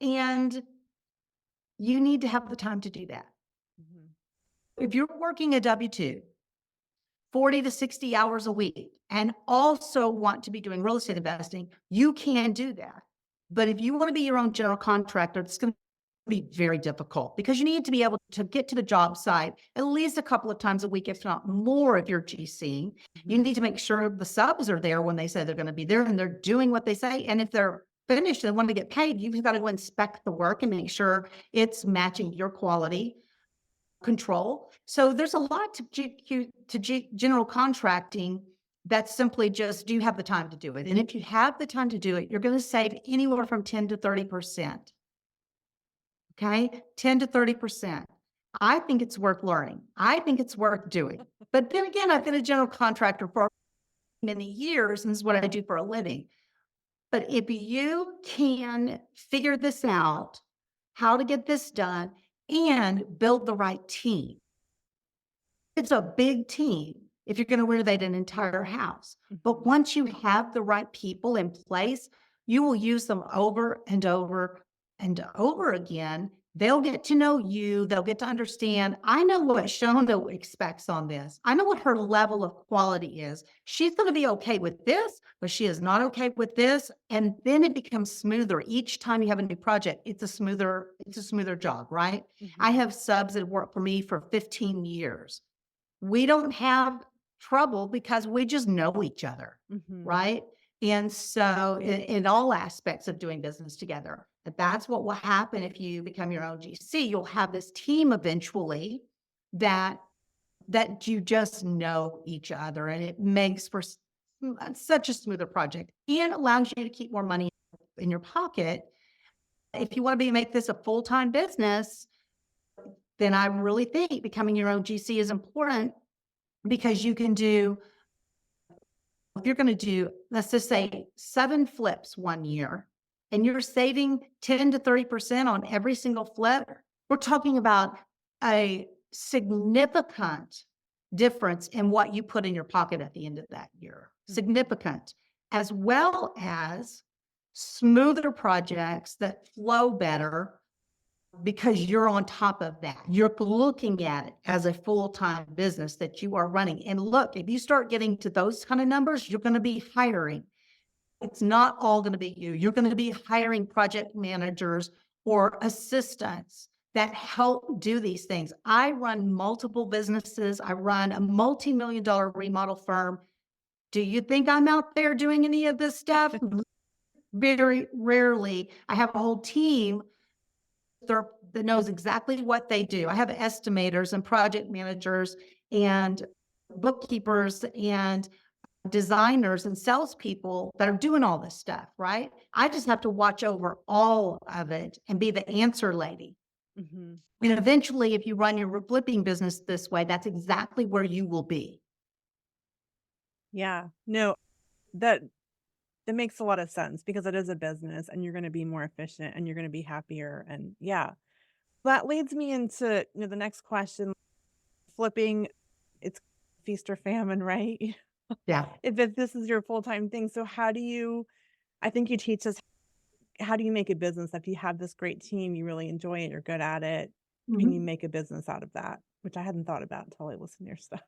And you need to have the time to do that. Mhm. If you're working a W-2, 40 to 60 hours a week, and also want to be doing real estate investing, you can do that. But if you want to be your own general contractor, it's going to be very difficult because you need to be able to get to the job site at least a couple of times a week, if not more, if you're GC. You need to make sure the subs are there when they say they're going to be there and they're doing what they say. And if they're finished and want to get paid, you've got to go inspect the work and make sure it's matching your quality control. So there's a lot to general contracting that's simply just, do you have the time to do it? And if you have the time to do it, you're going to save anywhere from 10 to 30%. Okay, 10 to 30%. I think it's worth learning. I think it's worth doing. But then again, I've been a general contractor for many years, and this is what I do for a living. But if you can figure this out, how to get this done, and build the right team, it's a big team if you're going to renovate an entire house. But once you have the right people in place, you will use them over and over and over again. They'll get to know you. They'll get to understand. I know what Shona expects on this. I know what her level of quality is. She's going to be okay with this, but she is not okay with this. And then it becomes smoother. Each time you have a new project, it's a smoother job, right? I have subs that work for me for 15 years. We don't have trouble because we just know each other, right? And so in all aspects of doing business together, that's what will happen if you become your own GC. You'll have this team eventually that you just know each other, and it makes for such a smoother project and allows you to keep more money in your pocket. If you want to make this a full-time business, then I really think becoming your own GC is important, because you can do, if you're going to do, let's just say 7 flips one year, and you're saving 10 to 30% on every single flip, we're talking about a significant difference in what you put in your pocket at the end of that year. Significant, as well as smoother projects that flow better because you're on top of that. You're looking at it as a full-time business that you are running. And look, if you start getting to those kind of numbers, you're going to be hiring. It's not all going to be you. You're going to be hiring project managers or assistants that help do these things. I run multiple businesses. I run a multi-million-dollar remodel firm. Do you think I'm out there doing any of this stuff? Very rarely. I have a whole team that knows exactly what they do. I have estimators and project managers and bookkeepers and designers and salespeople that are doing all this stuff, right? I just have to watch over all of it and be the answer lady. And eventually, if you run your flipping business this way, that's exactly where you will be. Yeah, no, that makes a lot of sense, because it is a business and you're going to be more efficient and you're going to be happier. And yeah, that leads me into the next question. Flipping, it's feast or famine, right? Yeah. If this is your full-time thing. So how do you, I think you teach us, how do you make a business? If you have this great team, you really enjoy it, you're good at it, and you make a business out of that, which I hadn't thought about until I listened to your stuff.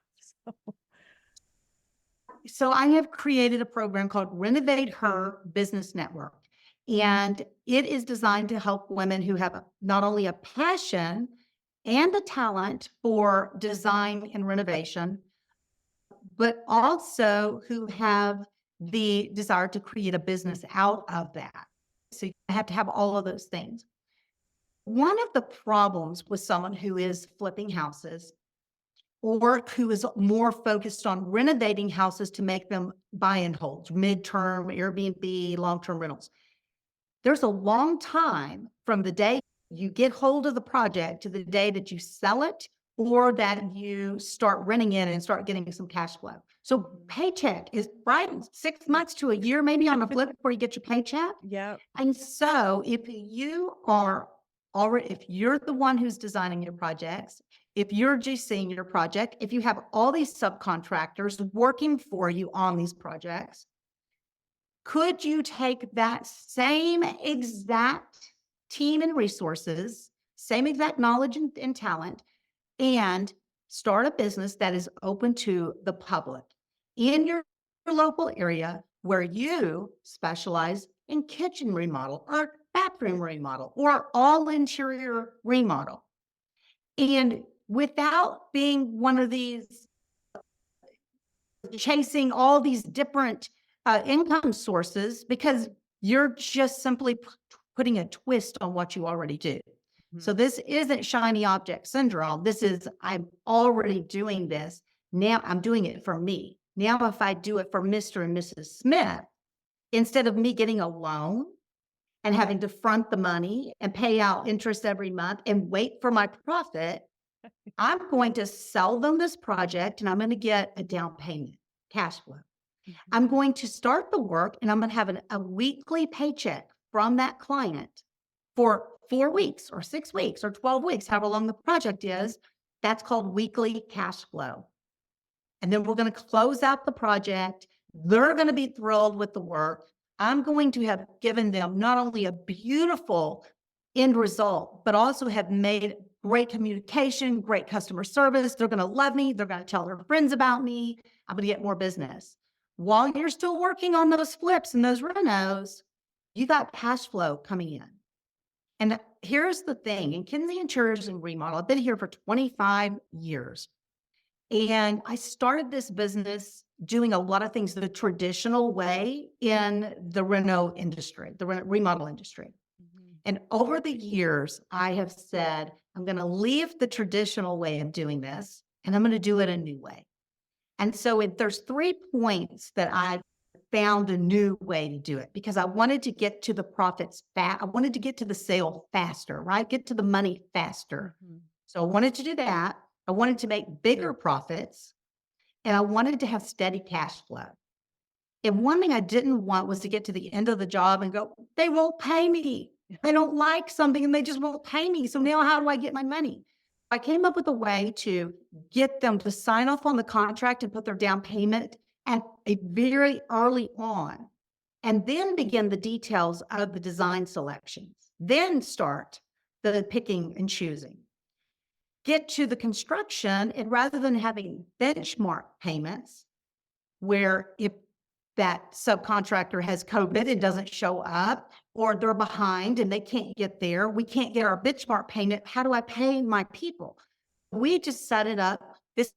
So I have created a program called Renovate Her Business Network. And it is designed to help women who have not only a passion and a talent for design and renovation, but also who have the desire to create a business out of that. So you have to have all of those things. One of the problems with someone who is flipping houses, or who is more focused on renovating houses to make them buy and hold, midterm, Airbnb, long-term rentals, there's a long time from the day you get hold of the project to the day that you sell it, or that you start renting it and start getting some cash flow. So paycheck is right 6 months to a year, maybe on a flip before you get your paycheck. Yeah. And so if you are already, if you're the one who's designing your projects, if you're GCing your project, if you have all these subcontractors working for you on these projects, could you take that same exact team and resources, same exact knowledge and talent, and start a business that is open to the public in your local area, where you specialize in kitchen remodel or bathroom remodel or all interior remodel. And without being one of these chasing all these different income sources, because you're just simply putting a twist on what you already do. So this isn't shiny object syndrome. This is, I'm already doing this. Now I'm doing it for me. Now, if I do it for Mr. and Mrs. Smith, instead of me getting a loan and having to front the money and pay out interest every month and wait for my profit, I'm going to sell them this project and I'm going to get a down payment, cash flow. I'm going to start the work and I'm going to have a weekly paycheck from that client for 4 weeks or 6 weeks or 12 weeks, however long the project is. That's called weekly cash flow. And then we're going to close out the project. They're going to be thrilled with the work. I'm going to have given them not only a beautiful end result, but also have made great communication, great customer service. They're going to love me. They're going to tell their friends about me. I'm going to get more business. While you're still working on those flips and those renos, you got cash flow coming in. And here's the thing, in Kinsey Interiors and Remodel, I've been here for 25 years. And I started this business doing a lot of things the traditional way in the reno industry, the remodel industry. And over the years, I have said, I'm going to leave the traditional way of doing this, and I'm going to do it a new way. And so there's 3 points that I found a new way to do it, because I wanted to get to the profits I wanted to get to the sale faster, right? Get to the money faster. So I wanted to do that. I wanted to make bigger profits, and I wanted to have steady cash flow. And one thing I didn't want was to get to the end of the job and go, they won't pay me. I don't like something and they just won't pay me. So now how do I get my money? I came up with a way to get them to sign off on the contract and put their down payment at a very early on, and then begin the details of the design selections. Then start the picking and choosing. Get to the construction, and rather than having benchmark payments, where if that subcontractor has COVID and doesn't show up, or they're behind and they can't get there, we can't get our benchmark payment, how do I pay my people? We just set it up. This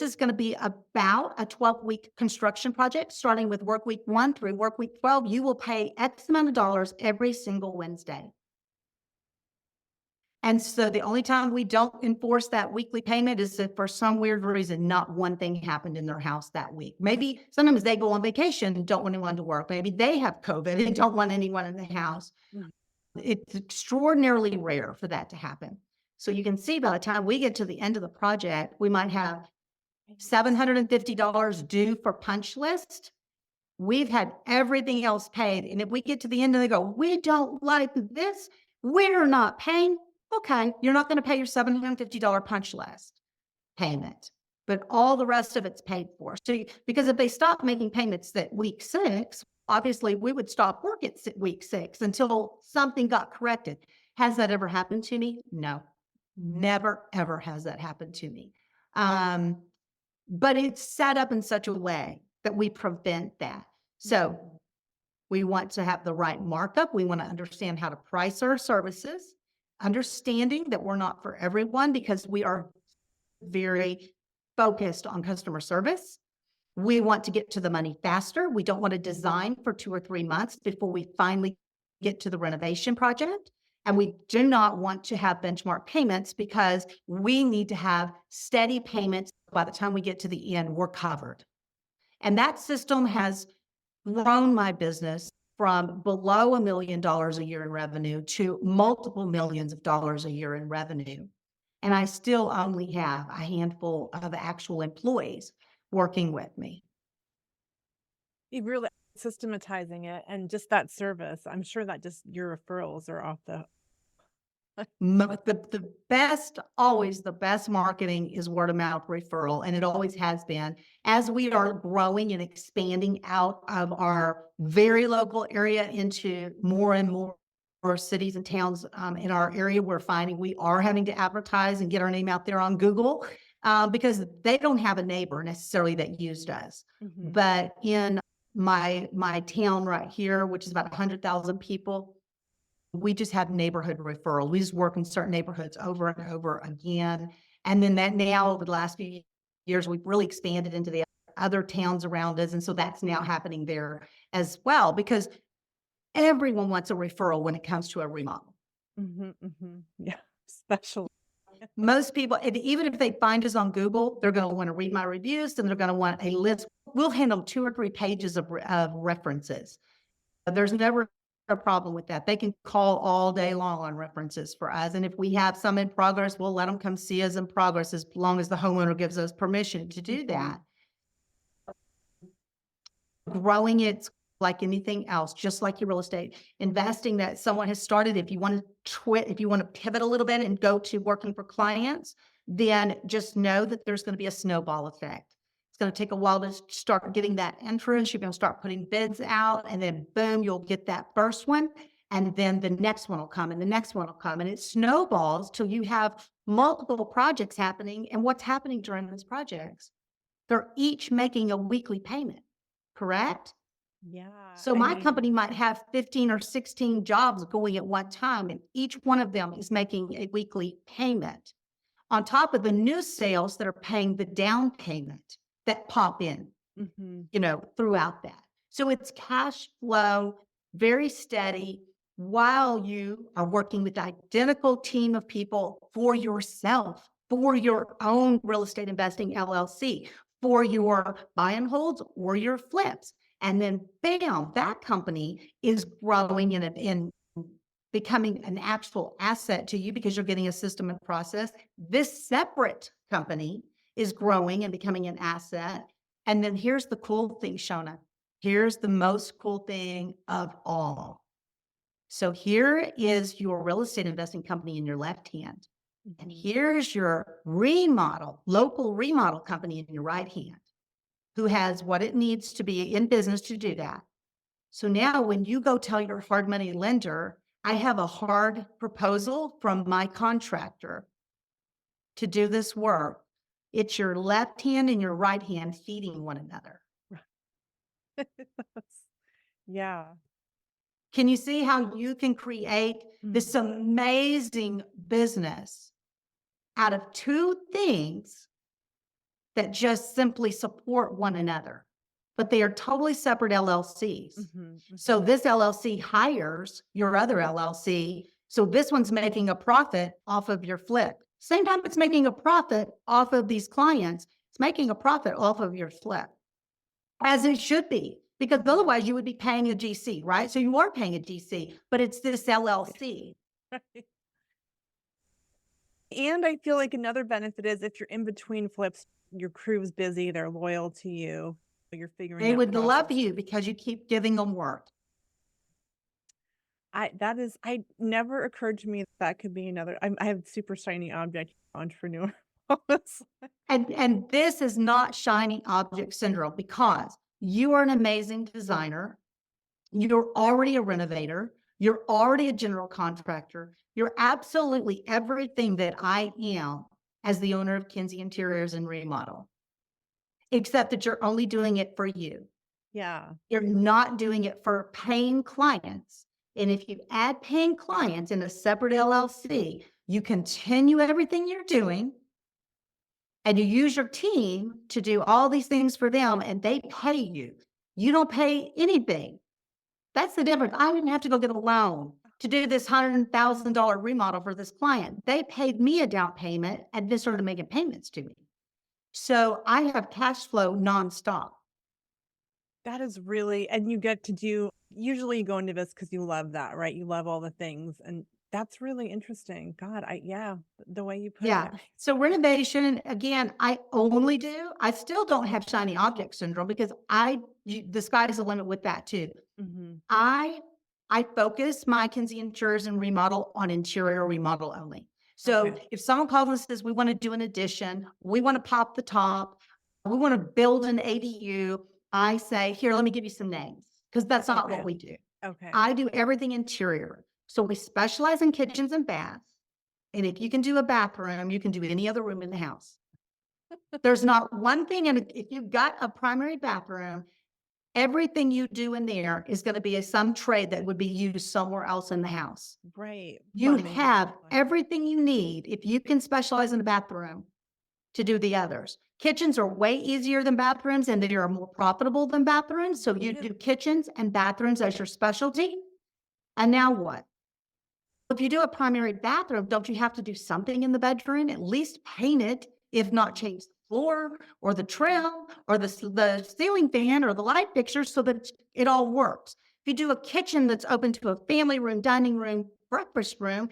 is going to be about a 12-week construction project, starting with work week 1 through work week 12. You will pay X amount of dollars every single Wednesday. And so the only time we don't enforce that weekly payment is if for some weird reason, not one thing happened in their house that week. Maybe sometimes they go on vacation and don't want anyone to work. Maybe they have COVID and don't want anyone in the house. It's extraordinarily rare for that to happen. So you can see by the time we get to the end of the project, we might have $750 due for punch list. We've had everything else paid. And if we get to the end and they go, we don't like this, we're not paying. Okay, you're not going to pay your $750 punch list payment, but all the rest of it's paid for. So, because if they stop making payments at week 6, obviously we would stop work at week 6 until something got corrected. Has that ever happened to me? No, never, ever has that happened to me. But it's set up in such a way that we prevent that. So we want to have the right markup. We want to understand how to price our services, understanding that we're not for everyone, because we are very focused on customer service. We want to get to the money faster. We don't want to design for 2 or 3 months before we finally get to the renovation project. And we do not want to have benchmark payments, because we need to have steady payments. By the time we get to the end, we're covered. And that system has grown my business from below $1 million a year in revenue to multiple millions of dollars a year in revenue. And I still only have a handful of actual employees working with me. You really systematizing it, and just that service. I'm sure that just your referrals are off the. The best, always the best marketing is word of mouth referral, and it always has been. As we are growing and expanding out of our very local area into more and more cities and towns in our area, we're finding we are having to advertise and get our name out there on Google, because they don't have a neighbor necessarily that used us. But in my town right here, which is about 100,000 people, We just have neighborhood referral. We just work in certain neighborhoods over and over again. And then that now over the last few years, we've really expanded into the other towns around us. And so that's now happening there as well, because everyone wants a referral when it comes to a remodel. Yeah, especially. Most people, and even if they find us on Google, they're going to want to read my reviews and they're going to want a list. We'll handle 2 or 3 pages of references. There's never a problem with that. They can call all day long on references for us. And if we have some in progress, we'll let them come see us in progress as long as the homeowner gives us permission to do that. Growing it like anything else, just like your real estate, investing that someone has started. If you want to pivot a little bit and go to working for clients, then just know that there's going to be a snowball effect. It's going to take a while to start getting that interest. You're going to start putting bids out, and then boom, you'll get that first one. And then the next one will come, and the next one will come, and it snowballs till you have multiple projects happening. And what's happening during those projects? They're each making a weekly payment, correct? Yeah. So my company might have 15 or 16 jobs going at one time, and each one of them is making a weekly payment on top of the new sales that are paying the down payment that pop in, throughout that. So it's cash flow, very steady, while you are working with the identical team of people for yourself, for your own real estate investing LLC, for your buy and holds or your flips. And then bam, that company is growing in becoming an actual asset to you because you're getting a system and process. This separate company is growing and becoming an asset. And then here's the cool thing, Shona. Here's the most cool thing of all. So here is your real estate investing company in your left hand. And here's your local remodel company in your right hand, who has what it needs to be in business to do that. So now when you go tell your hard money lender, I have a hard proposal from my contractor to do this work, it's your left hand and your right hand feeding one another. Yeah. Can you see how you can create this amazing business out of 2 things that just simply support one another, but they are totally separate LLCs. So this LLC hires your other LLC. So this one's making a profit off of your flip. Same time it's making a profit off of these clients, it's making a profit off of your flip, as it should be, because otherwise you would be paying a GC, right? So you are paying a GC, but it's this LLC. And I feel like another benefit is if you're in between flips, your crew's busy, they're loyal to you, you're figuring They out would love process. you because you keep giving them work. I never occurred to me that could be another. I have super shiny object entrepreneur. And this is not shiny object syndrome, because you are an amazing designer. You're already a renovator. You're already a general contractor. You're absolutely everything that I am as the owner of Kinsey Interiors and Remodel, except that you're only doing it for you. Yeah. You're not doing it for paying clients. And if you add paying clients in a separate LLC, you continue everything you're doing and you use your team to do all these things for them, and they pay you. You don't pay anything. That's the difference. I didn't have to go get a loan to do this $100,000 remodel for this client. They paid me a down payment and then started making payments to me. So I have cash flow nonstop. That is really, and you get to do, usually you go into this because you love that, right? You love all the things. And that's really interesting. God, the way you put it. So renovation, again, I still don't have shiny object syndrome because the sky's the limit with that too. I focus my Kinsey Interiors and Remodel on interior remodel only. So if someone calls and says, we want to do an addition, we want to pop the top, we want to build an ADU, I say, here, let me give you some names, because that's not what we do. I do everything interior. So we specialize in kitchens and baths. And if you can do a bathroom, you can do any other room in the house. There's not one thing. And if you've got a primary bathroom, Everything you do in there is going to be some trade that would be used somewhere else in the house. Right. You Plumbing. have everything you need if you can specialize in the bathroom to do the others. Kitchens are way easier than bathrooms and they are more profitable than bathrooms. So you Yeah. do kitchens and bathrooms as your specialty. And now what? If you do a primary bathroom, don't you have to do something in the bedroom? At least paint it, if not change the floor or the trim or the ceiling fan or the light fixtures so that it all works. If you do a kitchen that's open to a family room, dining room, breakfast room,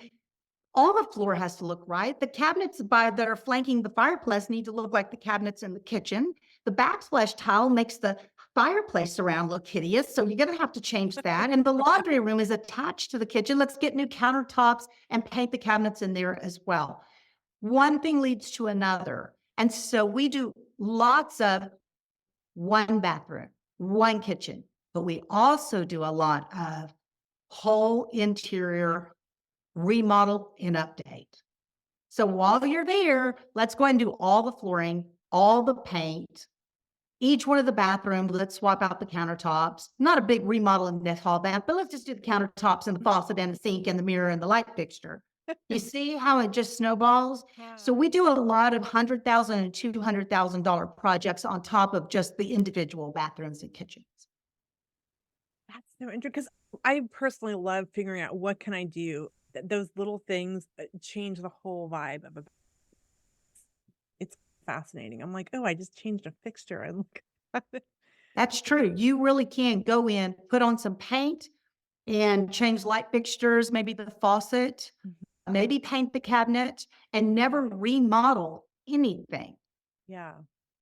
all the floor has to look right. The cabinets that are flanking the fireplace need to look like the cabinets in the kitchen. The backsplash tile makes the fireplace around look hideous, so you're going to have to change that. And the laundry room is attached to the kitchen. Let's get new countertops and paint the cabinets in there as well. One thing leads to another. And so we do lots of one bathroom, one kitchen, but we also do a lot of whole interior remodel and update. So while you're there, let's go ahead and do all the flooring, all the paint, each one of the bathrooms. Let's swap out the countertops. Not a big remodel in this hall bath, but let's just do the countertops and the faucet and the sink and the mirror and the light fixture. You see how it just snowballs? So we do a lot of $100,000 and $200,000 projects on top of just the individual bathrooms and kitchens. That's so interesting because I personally love figuring out what can I do. Those little things change the whole vibe of a. It's fascinating. I'm like, oh, I just changed a fixture and look at it. That's true. You really can go in, put on some paint and change light fixtures, maybe the faucet, maybe paint the cabinet and never remodel anything. Yeah.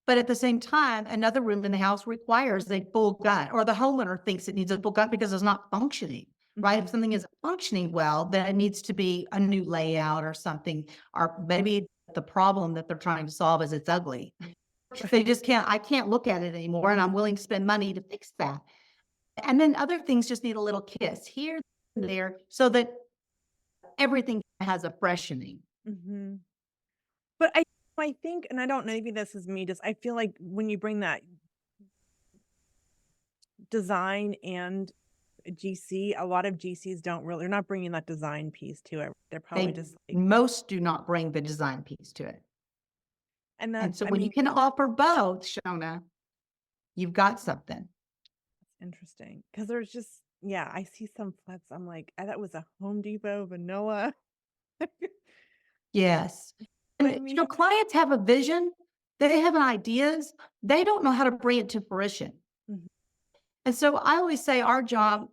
But at the same time, another room in the house requires a full gut, or the homeowner thinks it needs a full gut because it's not functioning, right? If something isn't functioning well, then it needs to be a new layout or something, or maybe the problem that they're trying to solve is it's ugly. They just can't, I can't look at it anymore and I'm willing to spend money to fix that. And then other things just need a little kiss here and there so that everything has a freshening. But I think, and I don't know, maybe this is me, just I feel like when you bring that design and GC, a lot of GCs they're not bringing that design piece to it. They're probably just like, Most do not bring the design piece to it. And so when you can offer both, Shona, you've got something. That's interesting. Because there's just, yeah, I see some flats. I'm like, that was a Home Depot vanilla. Yes. And, clients have a vision. They have ideas. They don't know how to bring it to fruition. And so I always say our job,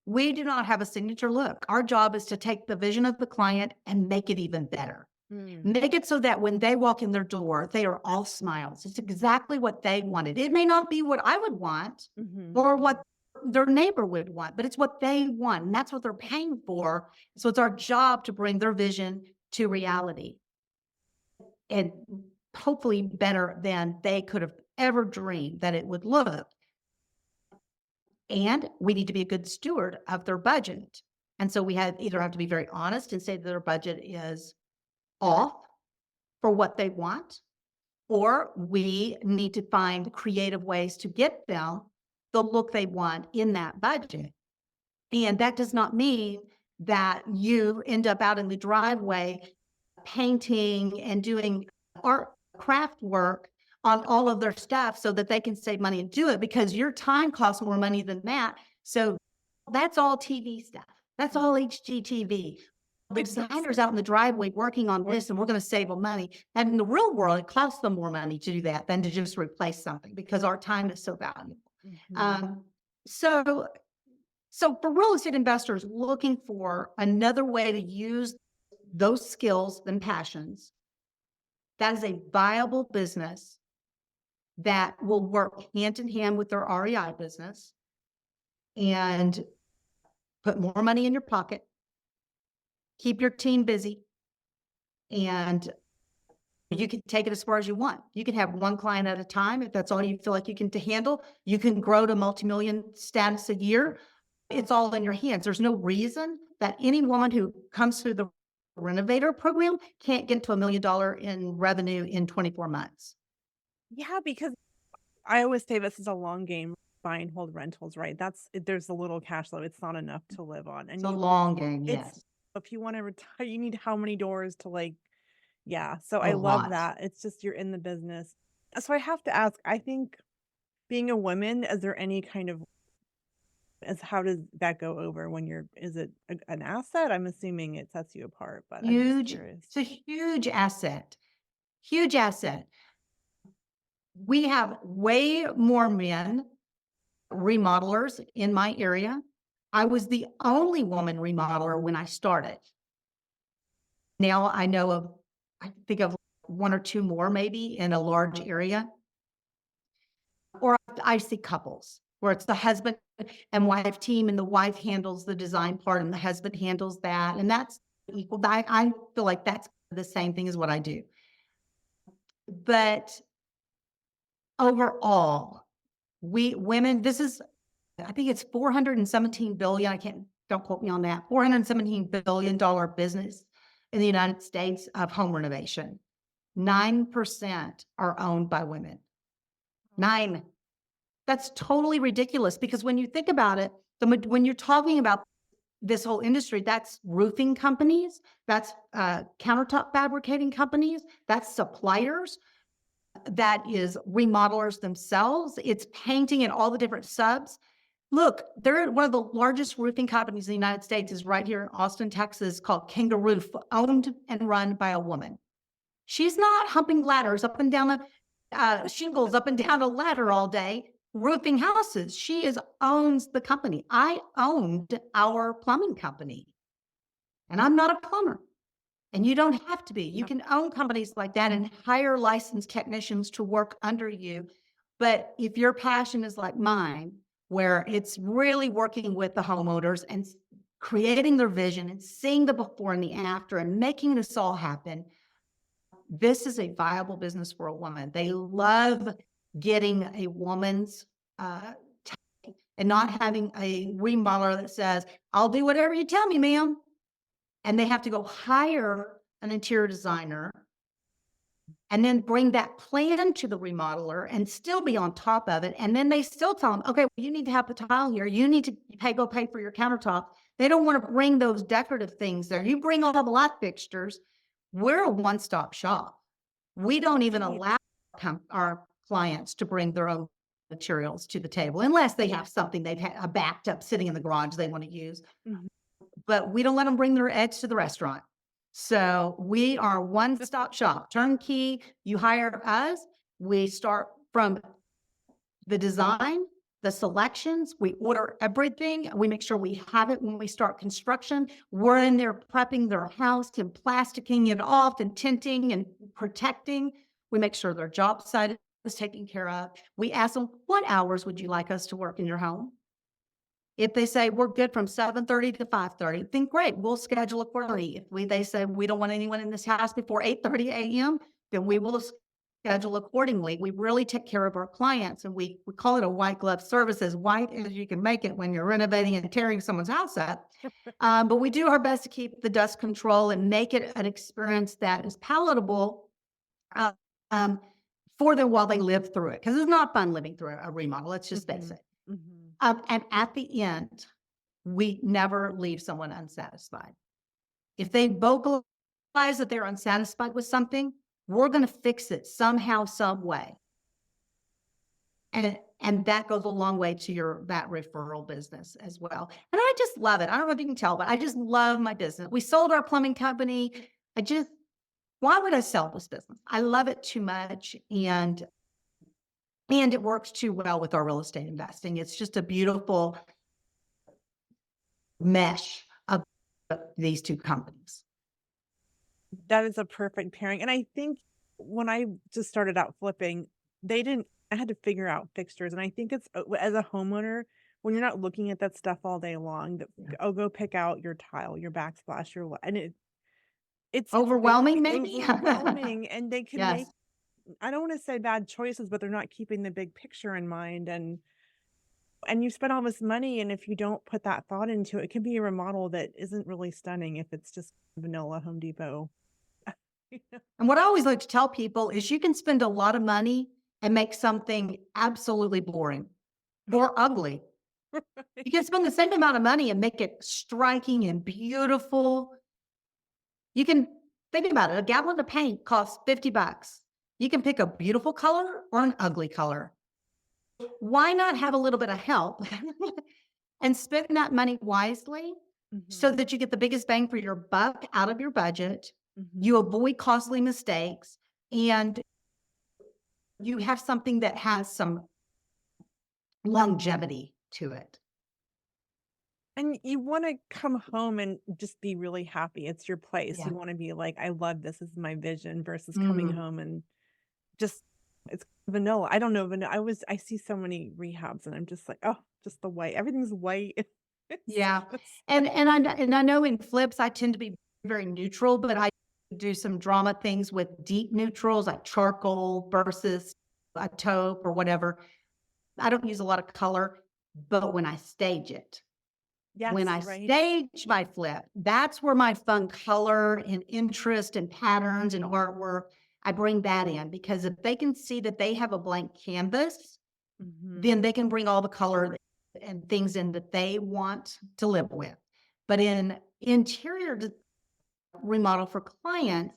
we do not have a signature look. Our job is to take the vision of the client and make it even better. Make it so that when they walk in their door, they are all smiles. It's exactly what they wanted. It may not be what I would want or what their neighbor would want, but it's what they want. And that's what they're paying for. So it's our job to bring their vision to reality and hopefully better than they could have ever dreamed that it would look. And we need to be a good steward of their budget. And so we either have to be very honest and say that their budget is off for what they want, or we need to find creative ways to get them the look they want in that budget. And that does not mean that you end up out in the driveway painting and doing art craft work on all of their stuff so that they can save money and do it, because your time costs more money than that. So that's all TV stuff. That's all HGTV. The designer's out in the driveway working on this and we're going to save them money. And in the real world, it costs them more money to do that than to just replace something because our time is so valuable. So for real estate investors looking for another way to use those skills and passions, that is a viable business that will work hand in hand with their REI business and put more money in your pocket, keep your team busy, and you can take it as far as you want. You can have one client at a time. If that's all you feel like you can handle, you can grow to multi-million status a year. It's all in your hands. There's no reason that any woman who comes through the renovator program can't get to $1 million in revenue in 24 months. Yeah, because I always say this is a long game. buy and hold rentals, right? There's a little cash flow. It's not enough to live on. It's And a long game, it's, yes, if you want to retire, you need how many doors to like, yeah. So a I love lot. that. It's just, you're in the business. So I have to ask, I think being a woman, is there any kind of, how does that go over when is it an asset? I'm assuming it sets you apart, but I'm just Huge. curious. It's a huge asset. Huge asset. We have way more men remodelers in my area. I was the only woman remodeler when I started. Now I know of, I think of one or two more maybe in a large area. Or I see couples where it's the husband and wife team, and the wife handles the design part and the husband handles that. And that's equal. I feel like that's the same thing as what I do. But overall, we women, this is, I think it's 417 billion. Don't quote me on that. $417 billion business in the United States of home renovation. 9% are owned by women. 9. That's totally ridiculous, because when you think about it, when you're talking about this whole industry, that's roofing companies, that's countertop fabricating companies, that's suppliers, that is remodelers themselves, it's painting and all the different subs. Look, they're one of the largest roofing companies in the United States is right here in Austin, Texas, called Kangaroo, owned and run by a woman. She's not humping ladders up and down shingles up and down a ladder all day, roofing houses. Owns the company. I owned our plumbing company, and I'm not a plumber. And you don't have to be. You can own companies like that and hire licensed technicians to work under you. But if your passion is like mine, where it's really working with the homeowners and creating their vision and seeing the before and the after and making this all happen, this is a viable business for a woman. They love getting a woman's and not having a remodeler that says, I'll do whatever you tell me, ma'am. And they have to go hire an interior designer and then bring that plan to the remodeler and still be on top of it. And then they still tell them, okay, well, you need to have the tile here. You need to go pay for your countertop. They don't want to bring those decorative things there. You bring all the light fixtures. We're a one-stop shop. We don't even allow our clients to bring their own materials to the table unless they have something they've had a backed up sitting in the garage they want to use. Mhm. But we don't let them bring their eggs to the restaurant. So we are one-stop shop, turnkey. You hire us. We start from the design, the selections. We order everything. We make sure we have it when we start construction. We're in there prepping their house and plasticking it off and tinting and protecting. We make sure their job site is taken care of. We ask them, what hours would you like us to work in your home? If they say we're good from 7:30 to 5:30, then great, we'll schedule accordingly. If they say we don't want anyone in this house before 8:30 a.m., then we will schedule accordingly. We really take care of our clients, and we call it a white glove service, as white as you can make it when you're renovating and tearing someone's house up. But we do our best to keep the dust control and make it an experience that is palatable uh, um, for them while they live through it. Because it's not fun living through a remodel. Let's just face it. And at the end, we never leave someone unsatisfied. If they vocalize that they're unsatisfied with something, we're going to fix it somehow, some way. And that goes a long way to that referral business as well. And I just love it. I don't know if you can tell, but I just love my business. We sold our plumbing company. Why would I sell this business? I love it too much. And it works too well with our real estate investing. It's just a beautiful mesh of these two companies. That is a perfect pairing. And I think when I just started out flipping, I had to figure out fixtures. And I think it's, as a homeowner, when you're not looking at that stuff all day long, go pick out your tile, your backsplash, and it's Overwhelming, maybe? overwhelming. And they can make, Yes. I don't want to say bad choices, but they're not keeping the big picture in mind. And you spend all this money, and if you don't put that thought into it, it can be a remodel that isn't really stunning if it's just vanilla Home Depot. And what I always like to tell people is you can spend a lot of money and make something absolutely boring. or ugly. You can spend the same amount of money and make it striking and beautiful. You can think about it. A gallon of paint costs $50. You can pick a beautiful color or an ugly color. Why not have a little bit of help and spend that money wisely so Mhm, that you get the biggest bang for your buck out of your budget? mhm. You avoid costly mistakes and you have something that has some longevity to it. And you wanna come home and just be really happy. It's your place. Yeah. You wanna be like, "I love this. This is my vision," versus coming Mm, home and just it's vanilla. I don't know, I see so many rehabs and I'm just like, "Oh, just the white." Everything's white. It's yeah. just And I know in flips I tend to be very neutral, but I do some drama things with deep neutrals like charcoal versus a taupe or whatever. I don't use a lot of color, but when yes, I right? stage my flip, that's where my fun color and interest and patterns and artwork, I bring that in because if they can see that they have a blank canvas, Mhm. then they can bring all the color and things in that they want to live with. But in interior remodel for clients,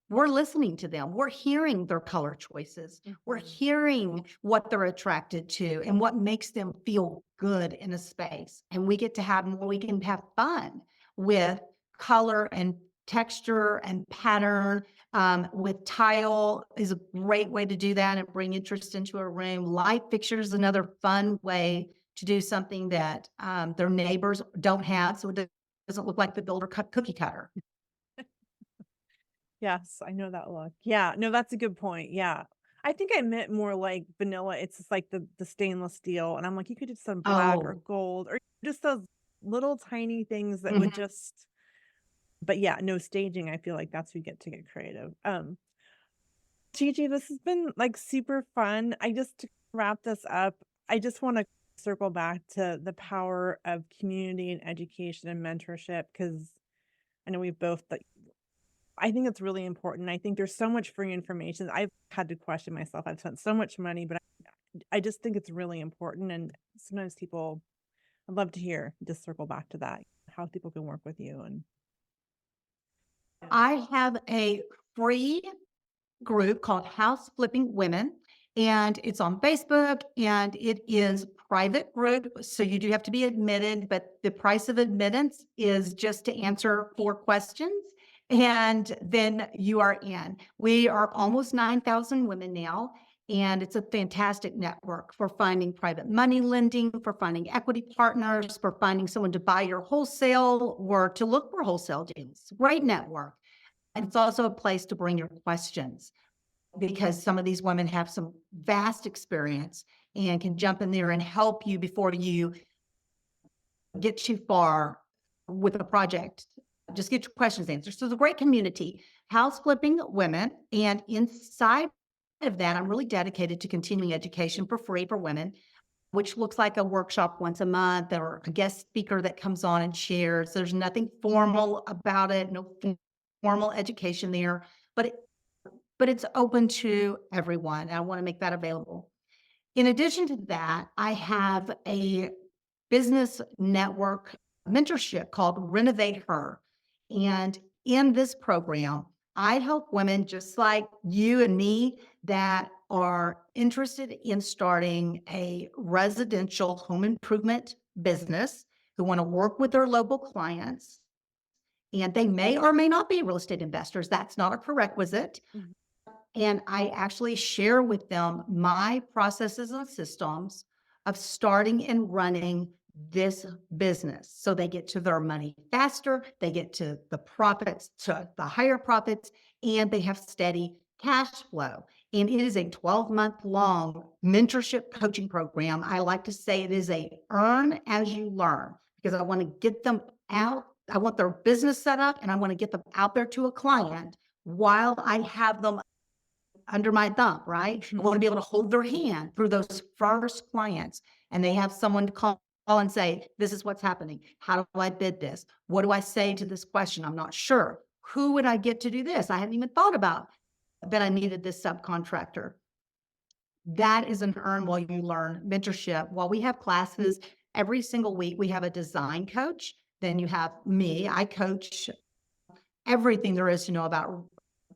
we're listening to them. We're hearing their color choices. We're Mhm. hearing what they're attracted to and what makes them feel good in a space. And we can have fun with color and texture and pattern. With tile is a great way to do that and bring interest into a room. Light fixtures is another fun way to do something that their neighbors don't have. So it doesn't look like the builder cut cookie cutter. Yes, I know that look. Yeah, no, that's a good point, yeah. I think I meant more like vanilla, it's just like the stainless steel, and I'm like, you could do some black or Oh, gold or just those little tiny things that would mhm. just but yeah, no staging, I feel like that's where you get to get creative. Gigi, this has been, like, super fun. I just to wrap this up, I just wanna circle back to the power of community and education and mentorship because I know we've both like I think it's really important. I think there's so much free information. I've had to question myself. I've spent so much money, but I just think it's really important. And sometimes people, I'd love to hear, just circle back to that, how people can work with you. And yeah. I have a free group called House Flipping Women, and it's on Facebook, and it is private group. So you do have to be admitted, but the price of admittance is just to answer 4 questions, and then you are in. We are almost 9,000 women now, and it's a fantastic network for finding private money lending, for finding equity partners, for finding someone to buy your wholesale or to look for wholesale deals. Great network. And it's also a place to bring your questions because some of these women have some vast experience and can jump in there and help you before you get too far with a project. Just get your questions answered. So it's a great community, house flipping women. And inside of that, I'm really dedicated to continuing education for free for women, which looks like a workshop once a month or a guest speaker that comes on and shares. There's nothing formal about it, no formal education there, but but it's open to everyone. And I want to make that available. In addition to that, I have a business network mentorship called Renovate Her. And in this program, I help women just like you and me that are interested in starting a residential home improvement business who want to work with their local clients. And they may or may not be real estate investors. That's not a prerequisite. Mhm. And I actually share with them my processes and systems of starting and running this business. So they get to their money faster, they get to the profits, to the higher profits, and they have steady cash flow. And it is a 12-month long mentorship coaching program. I like to say it is a earn as you learn because I want to get them out. I want their business set up and I want to get them out there to a client while I have them under my thumb, right? I want to be able to hold their hand through those first clients. And they have someone to call and say, this is what's happening. How do I bid this? What do I say to this question? I'm not sure. Who would I get to do this? I hadn't even thought about that I needed this subcontractor. That is an earn while you learn mentorship. While we have classes every single week, we have a design coach. Then you have me. I coach everything there is to know about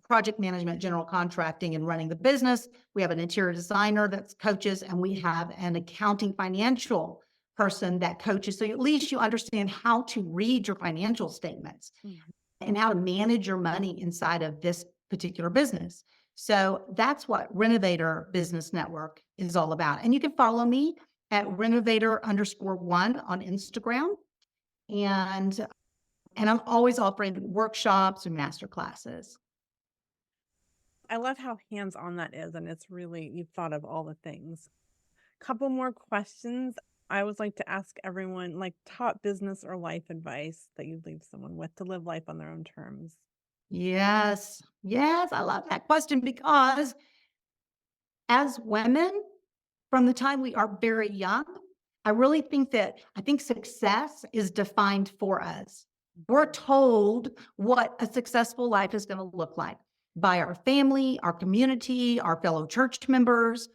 project management, general contracting, and running the business. We have an interior designer that coaches, and we have an accounting financial person that coaches. So at least you understand how to read your financial statements and how to manage your money inside of this particular business. So that's what Renovator Business Network is all about. And you can follow me at renovator_1 on Instagram. And I'm always offering workshops and master classes. I love how hands-on that is, and it's really, you've thought of all the things. Couple more questions. I always like to ask everyone, like, top business or life advice that you'd leave someone with to live life on their own terms. Yes. Yes. I love that question because as women, from the time we are very young, I think success is defined for us. We're told what a successful life is going to look like by our family, our community, our fellow church members.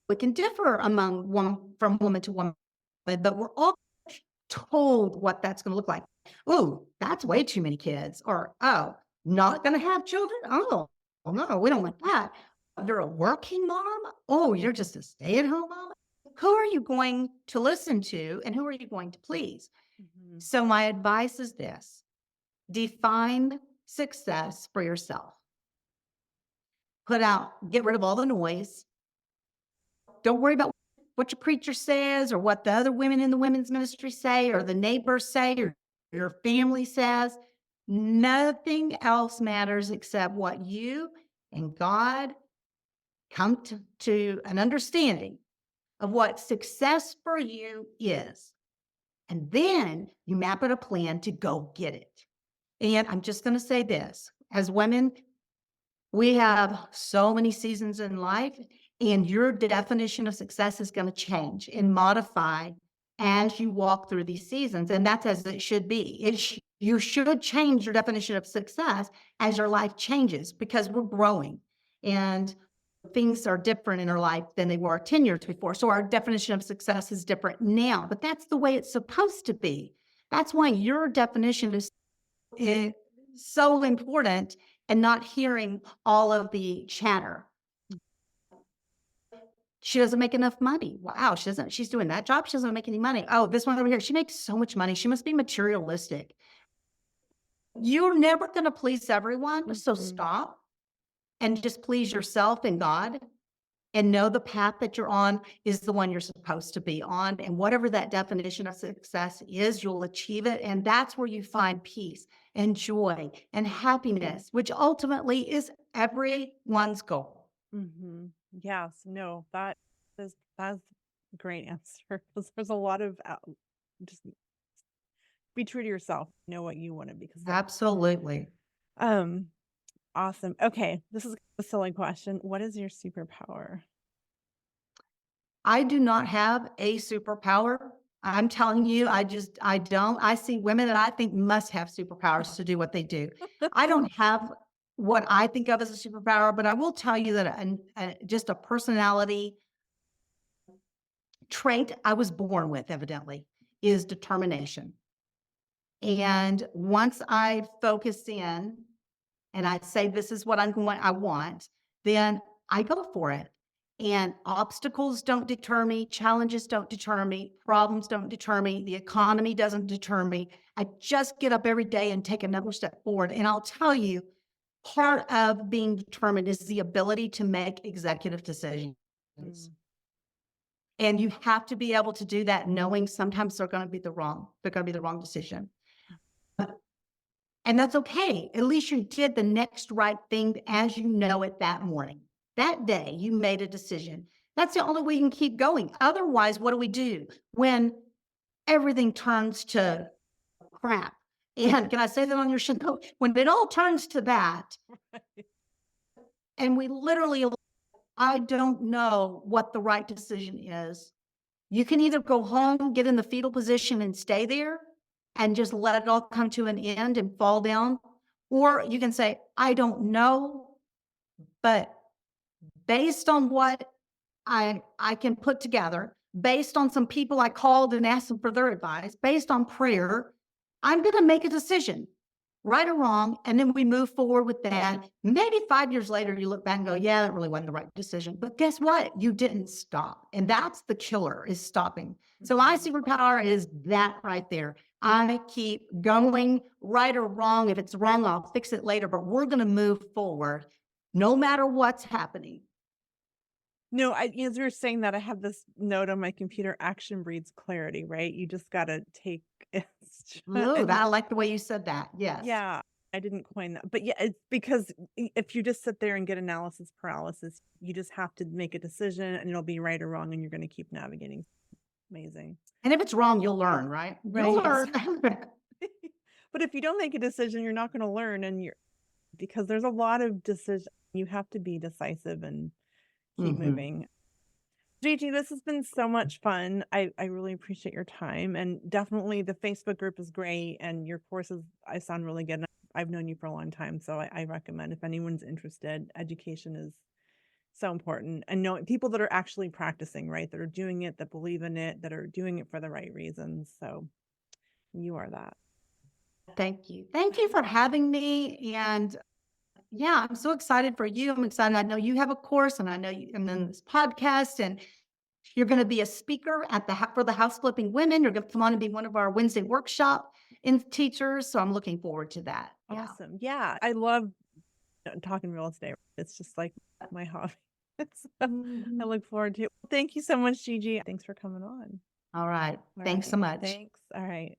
We can differ from woman to woman, but we're all told what that's going to look like. Oh, that's way too many kids. Or, oh, not going to have children. Oh, no, we don't want that. You're a working mom. Oh, you're just a stay-at-home mom. Who are you going to listen to and who are you going to please? So my advice is this: define success for yourself. Get rid of all the noise. Don't worry about what your preacher says or what the other women in the women's ministry say or the neighbors say or your family says. Nothing else matters except what you and God come to an understanding of what success for you is. And then you map out a plan to go get it. And I'm just going to say this: as women, we have so many seasons in life, and your definition of success is going to change and modify as you walk through these seasons. And that's as it should be. You should change your definition of success as your life changes, because we're growing and things are different in our life than they were 10 years before. So our definition of success is different now, but that's the way it's supposed to be. That's why your definition is so important, and not hearing all of the chatter. She doesn't make enough money. Wow, she's doing that job. She doesn't make any money. Oh, this one over here, she makes so much money. She must be materialistic. You're never going to please everyone. So stop and just please yourself and God, and know the path that you're on is the one you're supposed to be on. And whatever that definition of success is, you'll achieve it. And that's where you find peace and joy and happiness, which ultimately is everyone's goal. Yes, no, that's a great answer. 'Cause there's a lot of just be true to yourself, know what you want to be. Absolutely. Awesome. Okay, this is a silly question. What is your superpower? I do not have a superpower. I'm telling you, I don't. I see women that I think must have superpowers to do what they do. I don't have what I think of as a superpower, but I will tell you that just a personality trait I was born with, evidently, is determination. And once I focus in and I say, this is what I want, then I go for it. And obstacles don't deter me. Challenges don't deter me. Problems don't deter me. The economy doesn't deter me. I just get up every day and take another step forward. And I'll tell you, part of being determined is the ability to make executive decisions. And you have to be able to do that, knowing sometimes they're going to be the wrong decision. And that's okay. At least you did the next right thing as you know it that morning. That day, you made a decision. That's the only way you can keep going. Otherwise, what do we do when everything turns to crap? And can I say that on your show? When it all turns to that, and we literally, I don't know what the right decision is. You can either go home, get in the fetal position and stay there and just let it all come to an end and fall down. Or you can say, I don't know, but based on what I can put together based on some people I called and asked them for their advice, based on prayer. I'm going to make a decision, right or wrong, and then we move forward with that. Maybe 5 years later, you look back and go, yeah, that really wasn't the right decision. But guess what? You didn't stop. And that's the killer, is stopping. So my superpower is that right there. I keep going, right or wrong. If it's wrong, I'll fix it later, but we're going to move forward no matter what's happening. No, as you're saying that, I have this note on my computer, action breeds clarity, right? You just gotta take it. Ooh, And I like the way you said that. Yes. yeah, I didn't coin that. But yeah, it's because if you just sit there and get analysis paralysis, you just have to make a decision and it'll be right or wrong and you're gonna keep navigating. Amazing. And if it's wrong, you'll learn, right? You'll Right. learn. But if you don't make a decision, you're not gonna learn and you're because there's a lot of decisions. You have to be decisive and keep Mhm. moving. Gigi, this has been so much fun. I really appreciate your time, and definitely the Facebook group is great, and your courses I sound really good. And I've known you for a long time, so I recommend if anyone's interested. Education is so important, and knowing people that are actually practicing, right? That are doing it, that believe in it, that are doing it for the right reasons. So you are that. Thank you. Thank you for having me. And yeah, I'm so excited for you. I'm excited. I know you have a course, and I know you, and then this podcast, and you're going to be a speaker at for the house flipping women. You're going to come on and be one of our Wednesday workshop teachers. So I'm looking forward to that. Yeah. Awesome. Yeah, I love talking real estate. It's just like my hobby. So I Mhm. look forward to it. Thank you so much, Gigi. Thanks for coming on. All right. All Thanks right. so much. Thanks. All right.